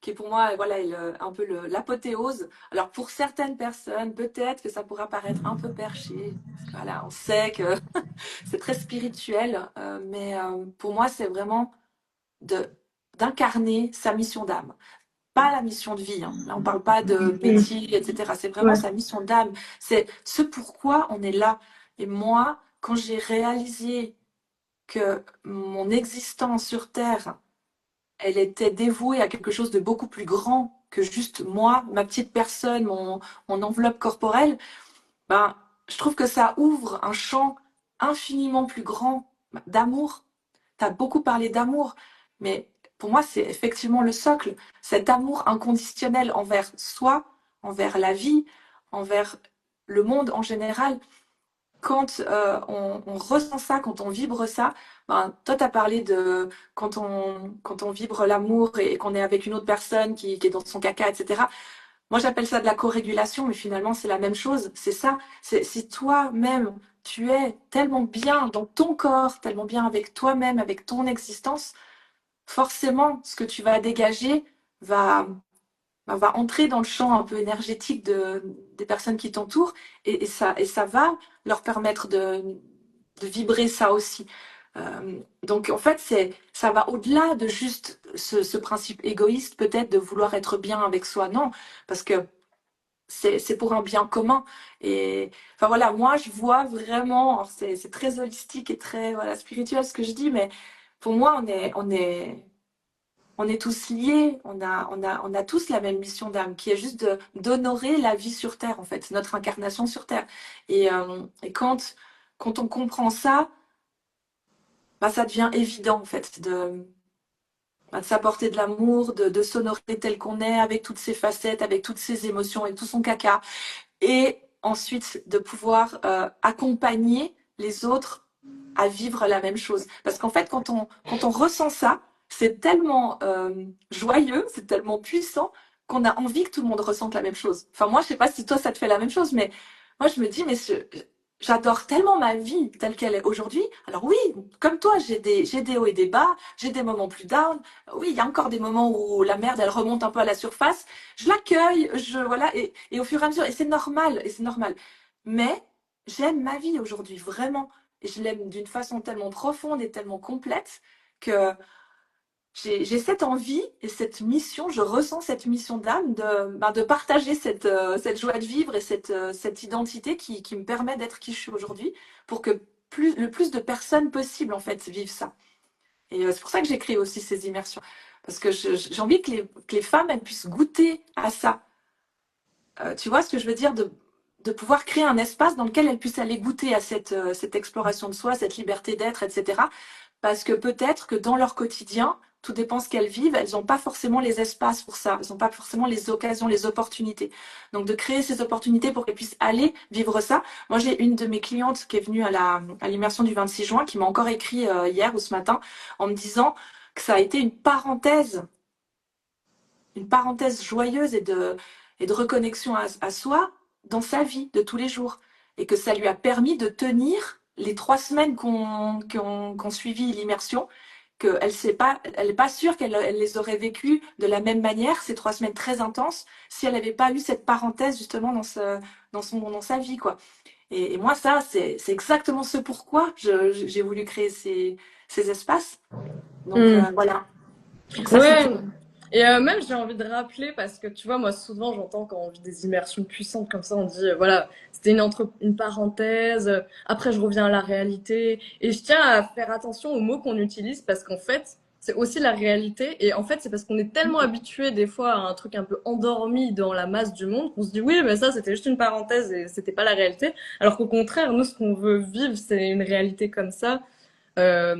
qui est pour moi, voilà, un peu l'apothéose. Alors, pour certaines personnes, peut-être que ça pourra paraître un peu perché, parce que voilà, on sait que c'est très spirituel, mais pour moi, c'est vraiment de d'incarner sa mission d'âme. Pas la mission de vie, hein. Là, on parle pas de Mm. métier, etc. C'est vraiment Ouais. sa mission d'âme. C'est ce pourquoi on est là. Et moi, quand j'ai réalisé que mon existence sur Terre, elle était dévouée à quelque chose de beaucoup plus grand que juste moi, ma petite personne, mon enveloppe corporelle, ben, je trouve que ça ouvre un champ infiniment plus grand d'amour. Tu as beaucoup parlé d'amour, mais pour moi, c'est effectivement le socle. Cet amour inconditionnel envers soi, envers la vie, envers le monde en général. Quand on ressent ça, quand on vibre ça, ben, toi, tu as parlé de quand on vibre l'amour et qu'on est avec une autre personne qui est dans son caca, etc. Moi, j'appelle ça de la co-régulation, mais finalement, c'est la même chose. C'est ça. C'est si toi-même, tu es tellement bien dans ton corps, tellement bien avec toi-même, avec ton existence, forcément, ce que tu vas dégager va, va entrer dans le champ un peu énergétique des personnes qui t'entourent et ça va leur permettre de vibrer ça aussi. Donc en fait, ça va au-delà de juste ce principe égoïste peut-être de vouloir être bien avec soi. Non, parce que c'est pour un bien commun. Et enfin voilà, moi je vois vraiment, alors, c'est très holistique et très voilà, spirituel ce que je dis, mais pour moi on est tous liés, on a tous la même mission d'âme, qui est juste d'honorer la vie sur Terre, en fait, notre incarnation sur Terre. Et quand on comprend ça, bah, ça devient évident, en fait, bah, de s'apporter de l'amour, de s'honorer tel qu'on est, avec toutes ses facettes, avec toutes ses émotions, avec tout son caca. Et ensuite, de pouvoir accompagner les autres à vivre la même chose. Parce qu'en fait, quand on ressent ça, c'est tellement joyeux, c'est tellement puissant qu'on a envie que tout le monde ressente la même chose. Enfin, moi, je sais pas si toi, ça te fait la même chose, mais moi, je me dis, mais j'adore tellement ma vie telle qu'elle est aujourd'hui. Alors oui, comme toi, j'ai des hauts et des bas, j'ai des moments plus down. Oui, il y a encore des moments où la merde, elle remonte un peu à la surface. Je l'accueille, voilà, et au fur et à mesure, et c'est normal. Mais j'aime ma vie aujourd'hui, vraiment. Et je l'aime d'une façon tellement profonde et tellement complète que j'ai cette envie et cette mission, je ressens cette mission d'âme de partager cette joie de vivre et cette identité qui me permet d'être qui je suis aujourd'hui pour que le plus de personnes possible, en fait, vivent ça. Et c'est pour ça que j'ai créé aussi ces immersions. Parce que j'ai envie que les femmes, elles puissent goûter à ça. Tu vois ce que je veux dire de pouvoir créer un espace dans lequel elles puissent aller goûter à cette exploration de soi, cette liberté d'être, etc. Parce que peut-être que dans leur quotidien, tout dépend ce qu'elles vivent, elles n'ont pas forcément les espaces pour ça, elles n'ont pas forcément les occasions, les opportunités. Donc de créer ces opportunités pour qu'elles puissent aller vivre ça. Moi, j'ai une de mes clientes qui est venue à l'immersion du 26 juin, qui m'a encore écrit hier ou ce matin en me disant que ça a été une parenthèse joyeuse et de reconnexion à soi dans sa vie de tous les jours. Et que ça lui a permis de tenir les 3 semaines qu'on suivit l'immersion, elle n'est pas sûre qu'elle les aurait vécues de la même manière, ces 3 semaines très intenses, si elle n'avait pas eu cette parenthèse justement dans sa vie, quoi. Et moi, ça, c'est exactement ce pourquoi j'ai voulu créer ces espaces. Donc, Hmm. voilà. Donc ça, c'était... Ouais. Et même, j'ai envie de rappeler, parce que tu vois, moi, souvent, j'entends quand on vit des immersions puissantes comme ça, on dit, voilà, c'était une parenthèse, après, je reviens à la réalité. Et je tiens à faire attention aux mots qu'on utilise, parce qu'en fait, c'est aussi la réalité. Et en fait, c'est parce qu'on est tellement habitué, des fois, à un truc un peu endormi dans la masse du monde, qu'on se dit, oui, mais ça, c'était juste une parenthèse et c'était pas la réalité. Alors qu'au contraire, nous, ce qu'on veut vivre, c'est une réalité comme ça. Euh,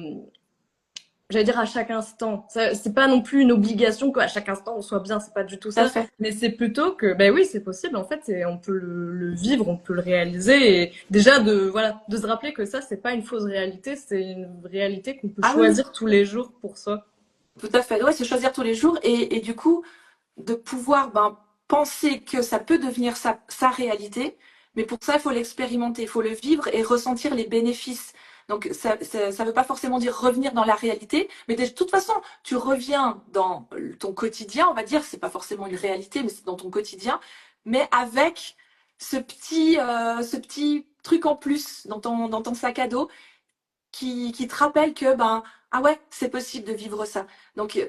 J'allais dire à chaque instant. C'est pas non plus une obligation qu'à chaque instant on soit bien, c'est pas du tout Tout à ça. fait. Mais c'est plutôt que, ben oui, c'est possible en fait, et on peut le vivre, on peut le réaliser. Et déjà voilà, de se rappeler que ça, c'est pas une fausse réalité, c'est une réalité qu'on peut Ah oui, oui. choisir tous les jours pour soi. Tout à fait. Ouais, c'est choisir tous les jours et du coup, de pouvoir penser que ça peut devenir sa réalité. Mais pour ça, il faut l'expérimenter, il faut le vivre et ressentir les bénéfices. Donc, ça veut pas forcément dire revenir dans la réalité, mais de toute façon, tu reviens dans ton quotidien, on va dire, c'est pas forcément une réalité, mais c'est dans ton quotidien, mais avec ce petit truc en plus dans ton sac à dos qui te rappelle que, ah ouais, c'est possible de vivre ça. Donc,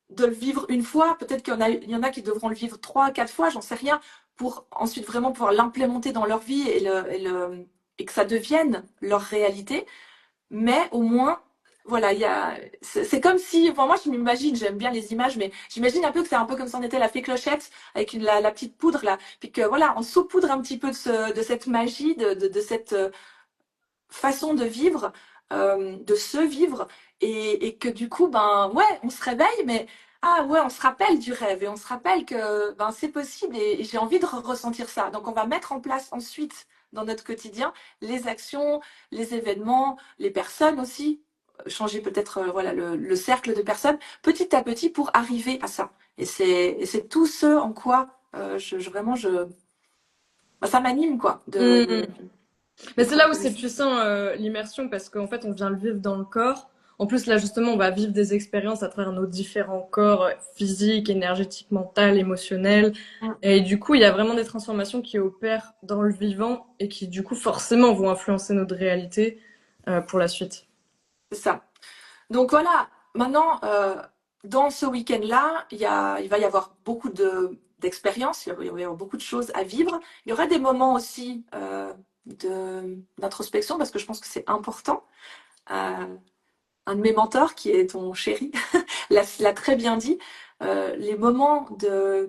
de le vivre une fois, peut-être il y en a qui devront le vivre 3, 4 fois, j'en sais rien, pour ensuite vraiment pouvoir l'implémenter dans leur vie et que ça devienne leur réalité. Mais au moins, voilà, c'est comme si, enfin, moi je m'imagine, j'aime bien les images, mais j'imagine un peu que c'est un peu comme si on était la fée Clochette avec la petite poudre là, puis que voilà, on saupoudre un petit peu de cette magie, de cette façon de vivre, de se vivre, et que du coup, ouais, on se réveille, mais ah ouais, on se rappelle du rêve et on se rappelle que c'est possible et j'ai envie de ressentir ça. Donc on va mettre en place ensuite dans notre quotidien les actions, les événements, les personnes aussi, changer peut-être voilà le cercle de personnes petit à petit pour arriver à ça. Et c'est tout ce en quoi vraiment ça m'anime quoi Mais de c'est là où proposer c'est ça. puissant, l'immersion, parce qu'en fait, on vient le vivre dans le corps. En plus, là, justement, on va vivre des expériences à travers nos différents corps, physiques, énergétiques, mentales, émotionnels. Et du coup, il y a vraiment des transformations qui opèrent dans le vivant et qui, du coup, forcément, vont influencer notre réalité, pour la suite. C'est ça. Donc voilà, maintenant, dans ce week-end-là, il va y avoir beaucoup d'expériences, il va y avoir beaucoup de choses à vivre. Il y aura des moments aussi d'introspection parce que je pense que c'est important. Euh, un de mes mentors, qui est ton chéri, l'a très bien dit. Les moments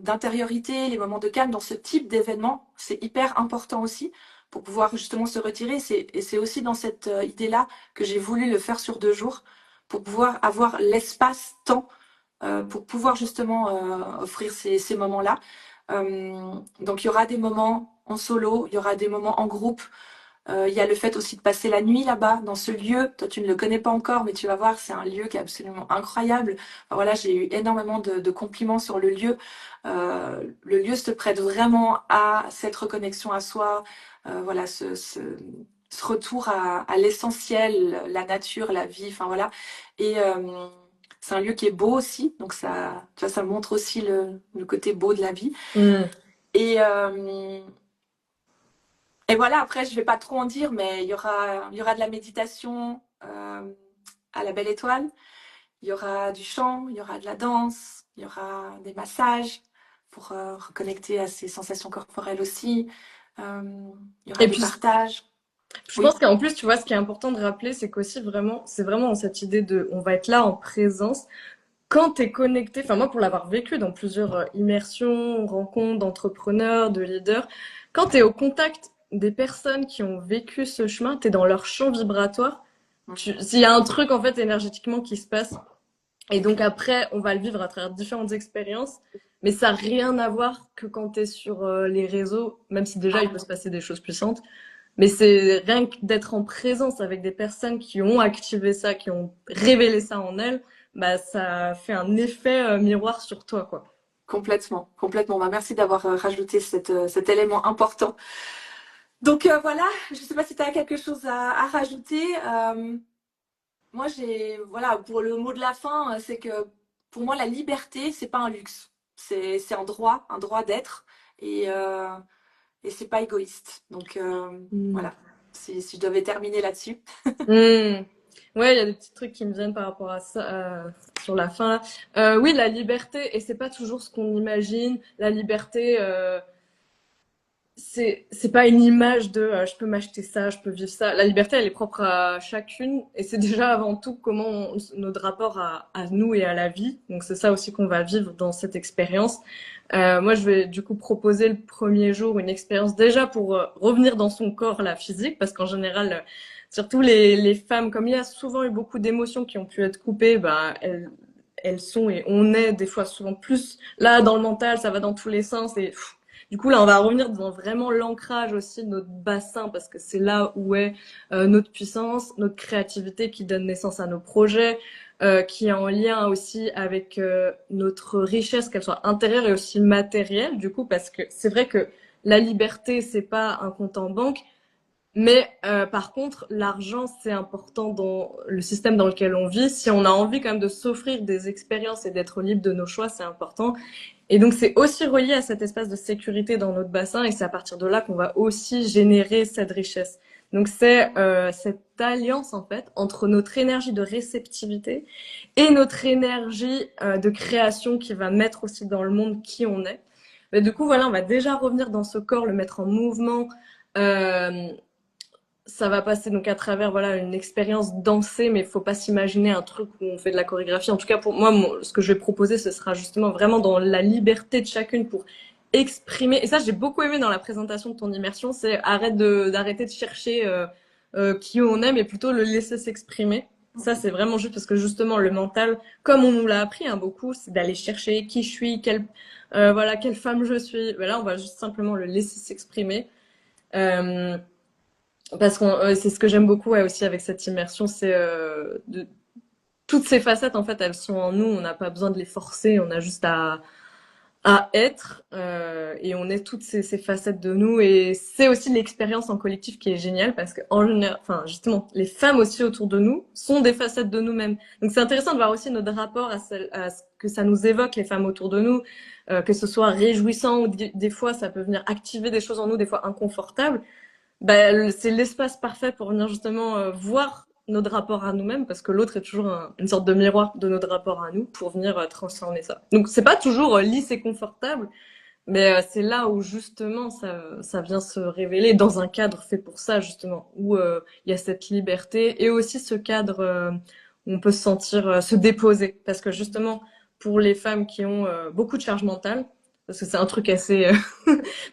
d'intériorité, les moments de calme dans ce type d'événement, c'est hyper important aussi pour pouvoir justement se retirer. Et c'est aussi dans cette idée-là que j'ai voulu le faire sur 2 jours pour pouvoir avoir l'espace-temps pour pouvoir justement offrir ces moments-là. Donc il y aura des moments en solo, il y aura des moments en groupe, il y a le fait aussi de passer la nuit là-bas, dans ce lieu. Toi, tu ne le connais pas encore, mais tu vas voir, c'est un lieu qui est absolument incroyable. Enfin, voilà, j'ai eu énormément de compliments sur le lieu. Le lieu se prête vraiment à cette reconnexion à soi, voilà, ce retour à l'essentiel, la nature, la vie, enfin voilà. Et c'est un lieu qui est beau aussi, donc ça, tu vois, ça montre aussi le côté beau de la vie. Mm. Et, euh, et voilà, après, je vais pas trop en dire, mais il y aura de la méditation à la Belle Étoile. Il y aura du chant, il y aura de la danse, il y aura des massages pour reconnecter à ses sensations corporelles aussi. Il y aura Et des puis, partages. je pense Oui, qu'en plus, tu vois, ce qui est important de rappeler, c'est qu'aussi vraiment, c'est vraiment dans cette idée de, on va être là en présence. Quand tu es connecté, enfin moi pour l'avoir vécu dans plusieurs immersions, rencontres d'entrepreneurs, de leaders, quand tu es au contact des personnes qui ont vécu ce chemin, tu es dans leur champ vibratoire. S'il y a un truc en fait énergétiquement qui se passe, et c'est donc clair. après on va le vivre à travers différentes expériences, mais ça n'a rien à voir que quand tu es sur les réseaux, même si déjà Ah il peut se non, passer des choses puissantes. Mais c'est rien que d'être en présence avec des personnes qui ont activé ça, qui ont révélé ça en elles, bah ça fait un effet miroir sur toi, quoi. complètement, complètement. Bah, merci d'avoir rajouté cet élément important. Donc voilà, je ne sais pas si tu as quelque chose à rajouter. Moi, voilà, pour le mot de la fin, c'est que pour moi, la liberté, c'est pas un luxe. C'est un droit d'être. Et, euh, et c'est pas égoïste. Donc Mm. voilà, si je devais terminer là-dessus. Mm. Ouais, il y a des petits trucs qui me viennent par rapport à ça sur la fin là. Oui, la liberté, et c'est pas toujours ce qu'on imagine. La liberté, c'est pas une image de je peux m'acheter ça, je peux vivre ça. La liberté, elle est propre à chacune et c'est déjà avant tout notre rapport à nous et à la vie. Donc c'est ça aussi qu'on va vivre dans cette expérience. Moi, je vais du coup proposer le premier jour une expérience déjà pour revenir dans son corps, la physique, parce qu'en général, surtout les femmes, comme il y a souvent eu beaucoup d'émotions qui ont pu être coupées, bah elles sont et on est des fois souvent plus là dans le mental, ça va dans tous les sens et du coup, là, on va revenir dans vraiment l'ancrage aussi de notre bassin parce que c'est là où est notre puissance, notre créativité qui donne naissance à nos projets, qui est en lien aussi avec notre richesse, qu'elle soit intérieure et aussi matérielle, du coup, parce que c'est vrai que la liberté, c'est pas un compte en banque, mais par contre, l'argent, c'est important dans le système dans lequel on vit. Si on a envie quand même de s'offrir des expériences et d'être libre de nos choix, c'est important. Et donc, c'est aussi relié à cet espace de sécurité dans notre bassin et c'est à partir de là qu'on va aussi générer cette richesse. Donc, c'est cette alliance, en fait, entre notre énergie de réceptivité et notre énergie de création qui va mettre aussi dans le monde qui on est. Mais du coup, voilà, on va déjà revenir dans ce corps, le mettre en mouvement. Euh, Ça va passer donc à travers voilà une expérience dansée, mais il faut pas s'imaginer un truc où on fait de la chorégraphie. En tout cas, pour moi, ce que je vais proposer, ce sera justement vraiment dans la liberté de chacune pour exprimer. Et ça, j'ai beaucoup aimé dans la présentation de ton immersion, c'est d'arrêter de chercher qui on est, mais plutôt le laisser s'exprimer. Ça, c'est vraiment juste parce que justement, le mental, comme on nous l'a appris hein, beaucoup, c'est d'aller chercher qui je suis, voilà, quelle femme je suis. Ben là, on va juste simplement le laisser s'exprimer. Euh, Parce que c'est ce que j'aime beaucoup ouais, aussi avec cette immersion, c'est toutes ces facettes en fait, elles sont en nous. On n'a pas besoin de les forcer, on a juste à être et on est toutes ces facettes de nous. Et c'est aussi l'expérience en collectif qui est géniale parce que en général, enfin justement, les femmes aussi autour de nous sont des facettes de nous-mêmes. Donc c'est intéressant de voir aussi notre rapport à ce que ça nous évoque les femmes autour de nous, que ce soit réjouissant ou des fois ça peut venir activer des choses en nous, des fois inconfortables. Bah, c'est l'espace parfait pour venir justement voir notre rapport à nous-mêmes parce que l'autre est toujours une sorte de miroir de notre rapport à nous pour venir transformer ça. Donc c'est pas toujours lisse et confortable, mais c'est là où justement ça vient se révéler dans un cadre fait pour ça justement où il y a cette liberté et aussi ce cadre où on peut se sentir se déposer parce que justement pour les femmes qui ont beaucoup de charge mentale parce que c'est un truc assez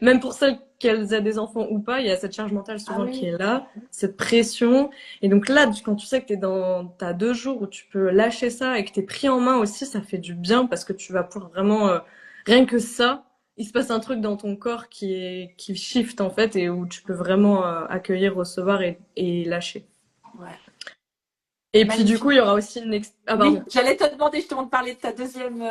même pour celles qu'elles aient des enfants ou pas, il y a cette charge mentale Ah souvent qui oui, est là, cette pression. Et donc là, quand tu sais que t'as 2 jours où tu peux lâcher ça et que t'es pris en main aussi, ça fait du bien parce que tu vas pouvoir vraiment, rien que ça, il se passe un truc dans ton corps qui shift en fait et où tu peux vraiment accueillir, recevoir et lâcher. ouais, Et puis du coup, magnifique. il y aura aussi ah Oui, pardon. j'allais te demander justement de parler de ta deuxième.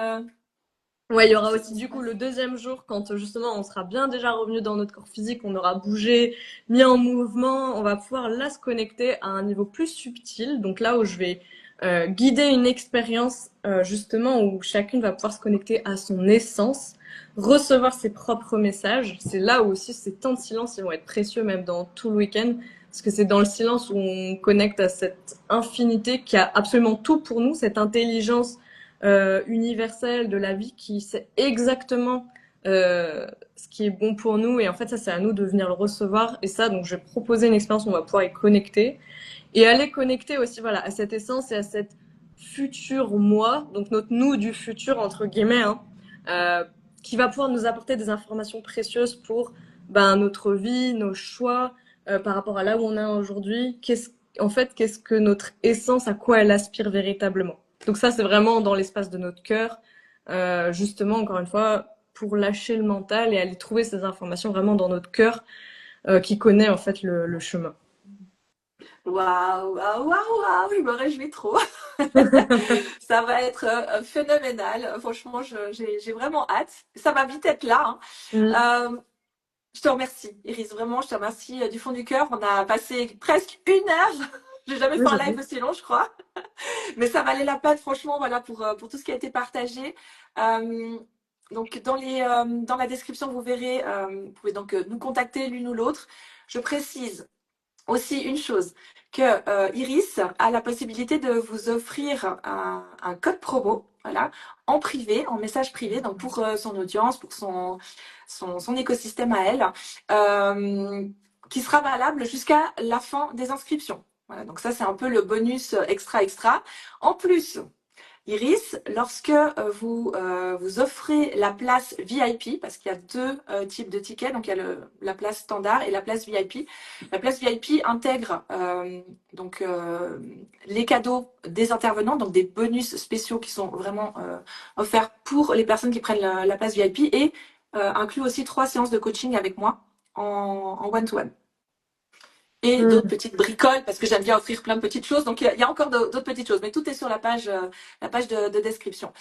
Ouais, il y aura C'est aussi qui se du coup passe? le deuxième jour quand justement on sera bien déjà revenu dans notre corps physique, on aura bougé, mis en mouvement, on va pouvoir là se connecter à un niveau plus subtil. Donc là où je vais guider une expérience justement où chacune va pouvoir se connecter à son essence, recevoir ses propres messages. C'est là où aussi ces temps de silence ils vont être précieux même dans tout le week-end parce que c'est dans le silence où on connecte à cette infinité qui a absolument tout pour nous, cette intelligence universelle de la vie qui sait exactement ce qui est bon pour nous. Et en fait, ça, c'est à nous de venir le recevoir. Et ça, donc, je vais proposer une expérience où on va pouvoir y connecter. Et aller connecter aussi, voilà, à cette essence et à cette futur moi, donc notre nous du futur, entre guillemets, hein, euh, qui va pouvoir nous apporter des informations précieuses pour ben, notre vie, nos choix, par rapport à là où on est aujourd'hui. En fait, qu'est-ce que notre essence, à quoi elle aspire véritablement. Donc ça, c'est vraiment dans l'espace de notre cœur, justement, encore une fois, pour lâcher le mental et aller trouver ces informations vraiment dans notre cœur, qui connaît en fait le chemin. Waouh, waouh, waouh, waouh, je me réjouis trop. Ça va être phénoménal. Franchement, j'ai vraiment hâte. Ça va vite être là, Mm. hein. Je te remercie, Iris. Vraiment, je te remercie du fond du cœur. On a passé presque 1 heure. J'ai jamais Oui, fait un live j'avoue. aussi long, je crois. Mais ça valait la peine, franchement, voilà, pour tout ce qui a été partagé. Euh, donc, dans la description, vous verrez, vous pouvez donc nous contacter l'une ou l'autre. Je précise aussi une chose, que Iris a la possibilité de vous offrir un code promo, voilà, en privé, en message privé, donc pour son audience, pour son écosystème à elle, euh, qui sera valable jusqu'à la fin des inscriptions. Voilà, donc ça c'est un peu le bonus extra extra. En plus, Iris, lorsque vous offrez la place VIP, parce qu'il y a deux types de tickets, donc il y a la place standard et la place VIP. La place VIP intègre les cadeaux des intervenants, donc des bonus spéciaux qui sont vraiment offerts pour les personnes qui prennent la place VIP et inclut aussi 3 séances de coaching avec moi en one-to-one et d'autres Mm. petites bricoles parce que j'aime bien offrir plein de petites choses. Donc il y a encore d'autres petites choses, mais tout est sur la page de description.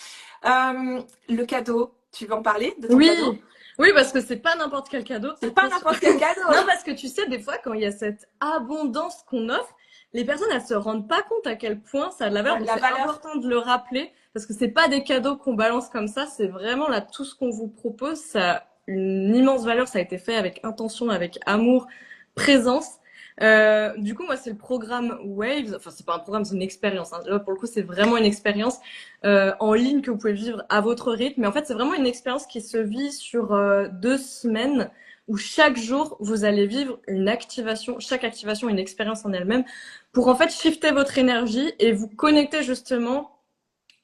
Le cadeau, tu veux en parler de ton cadeau? Oui, oui, parce que c'est pas n'importe quel cadeau. C'est pas Attention. n'importe quel cadeau. Non, parce que tu sais, des fois, quand il y a cette abondance qu'on offre, les personnes, elles se rendent pas compte à quel point ça a de la valeur. Ouais, Donc, la c'est valeur. important de le rappeler, parce que c'est pas des cadeaux qu'on balance comme ça. C'est vraiment là, tout ce qu'on vous propose, ça a une immense valeur. Ça a été fait avec intention, avec amour, présence. Du coup, moi, c'est le programme Waves. Enfin, c'est pas un programme, c'est une expérience, hein. Là, pour le coup, c'est vraiment une expérience en ligne que vous pouvez vivre à votre rythme. Mais en fait, c'est vraiment une expérience qui se vit sur 2 semaines où chaque jour, vous allez vivre une activation, chaque activation est une expérience en elle-même pour en fait shifter votre énergie et vous connecter justement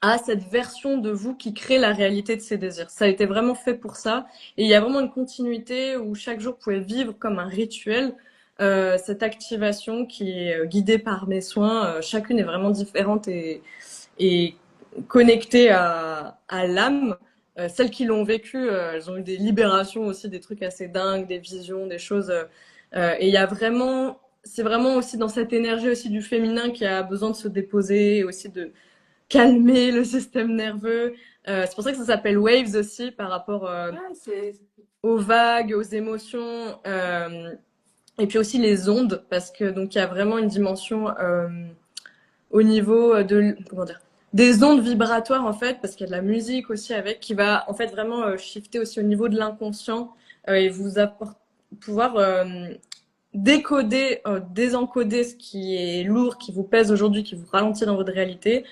à cette version de vous qui crée la réalité de ses désirs. Ça a été vraiment fait pour ça. Et il y a vraiment une continuité où chaque jour, vous pouvez vivre comme un rituel cette activation qui est guidée par mes soins. Chacune est vraiment différente et connectées à l'âme. Celles qui l'ont vécu, elles ont eu des libérations aussi, des trucs assez dingues, des visions, des choses. Et il y a vraiment, c'est vraiment aussi dans cette énergie aussi du féminin qui a besoin de se déposer, et aussi de calmer le système nerveux. C'est pour ça que ça s'appelle Waves aussi par rapport Ouais, c'est aux vagues, aux émotions, et puis aussi les ondes, parce que donc il y a vraiment une dimension au niveau de comment dire des ondes vibratoires en fait parce qu'il y a de la musique aussi avec qui va en fait vraiment shifter aussi au niveau de l'inconscient et vous apporter pouvoir décoder désencoder ce qui est lourd qui vous pèse aujourd'hui qui vous ralentit dans votre réalité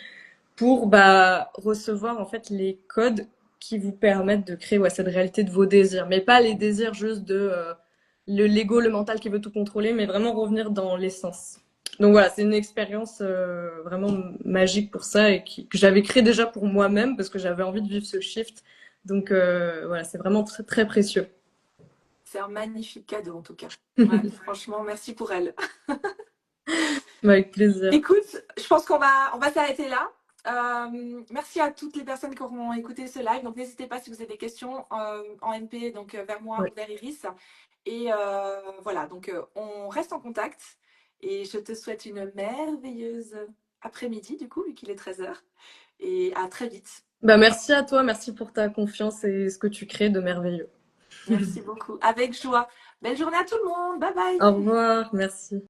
pour bah recevoir en fait les codes qui vous permettent de créer ouais, cette réalité de vos désirs mais pas les désirs juste de le l'ego le mental qui veut tout contrôler mais vraiment revenir dans l'essence. Donc voilà, c'est une expérience vraiment magique pour ça et que j'avais créé déjà pour moi-même parce que j'avais envie de vivre ce shift. Donc voilà, c'est vraiment très, très précieux. c'est un magnifique cadeau en tout cas. Ouais, franchement, merci pour elle. Avec plaisir. Écoute, je pense qu'on va s'arrêter là. Merci à toutes les personnes qui auront écouté ce live. Donc n'hésitez pas si vous avez des questions en MP, donc vers moi Ouais. ou vers Iris. Et voilà, donc on reste en contact. Et je te souhaite une merveilleuse après-midi, du coup, vu qu'il est 13 heures. Et à très vite. Bah, merci à toi, merci pour ta confiance et ce que tu crées de merveilleux. Merci beaucoup. Avec joie. Belle journée à tout le monde. Bye bye. Au revoir, merci.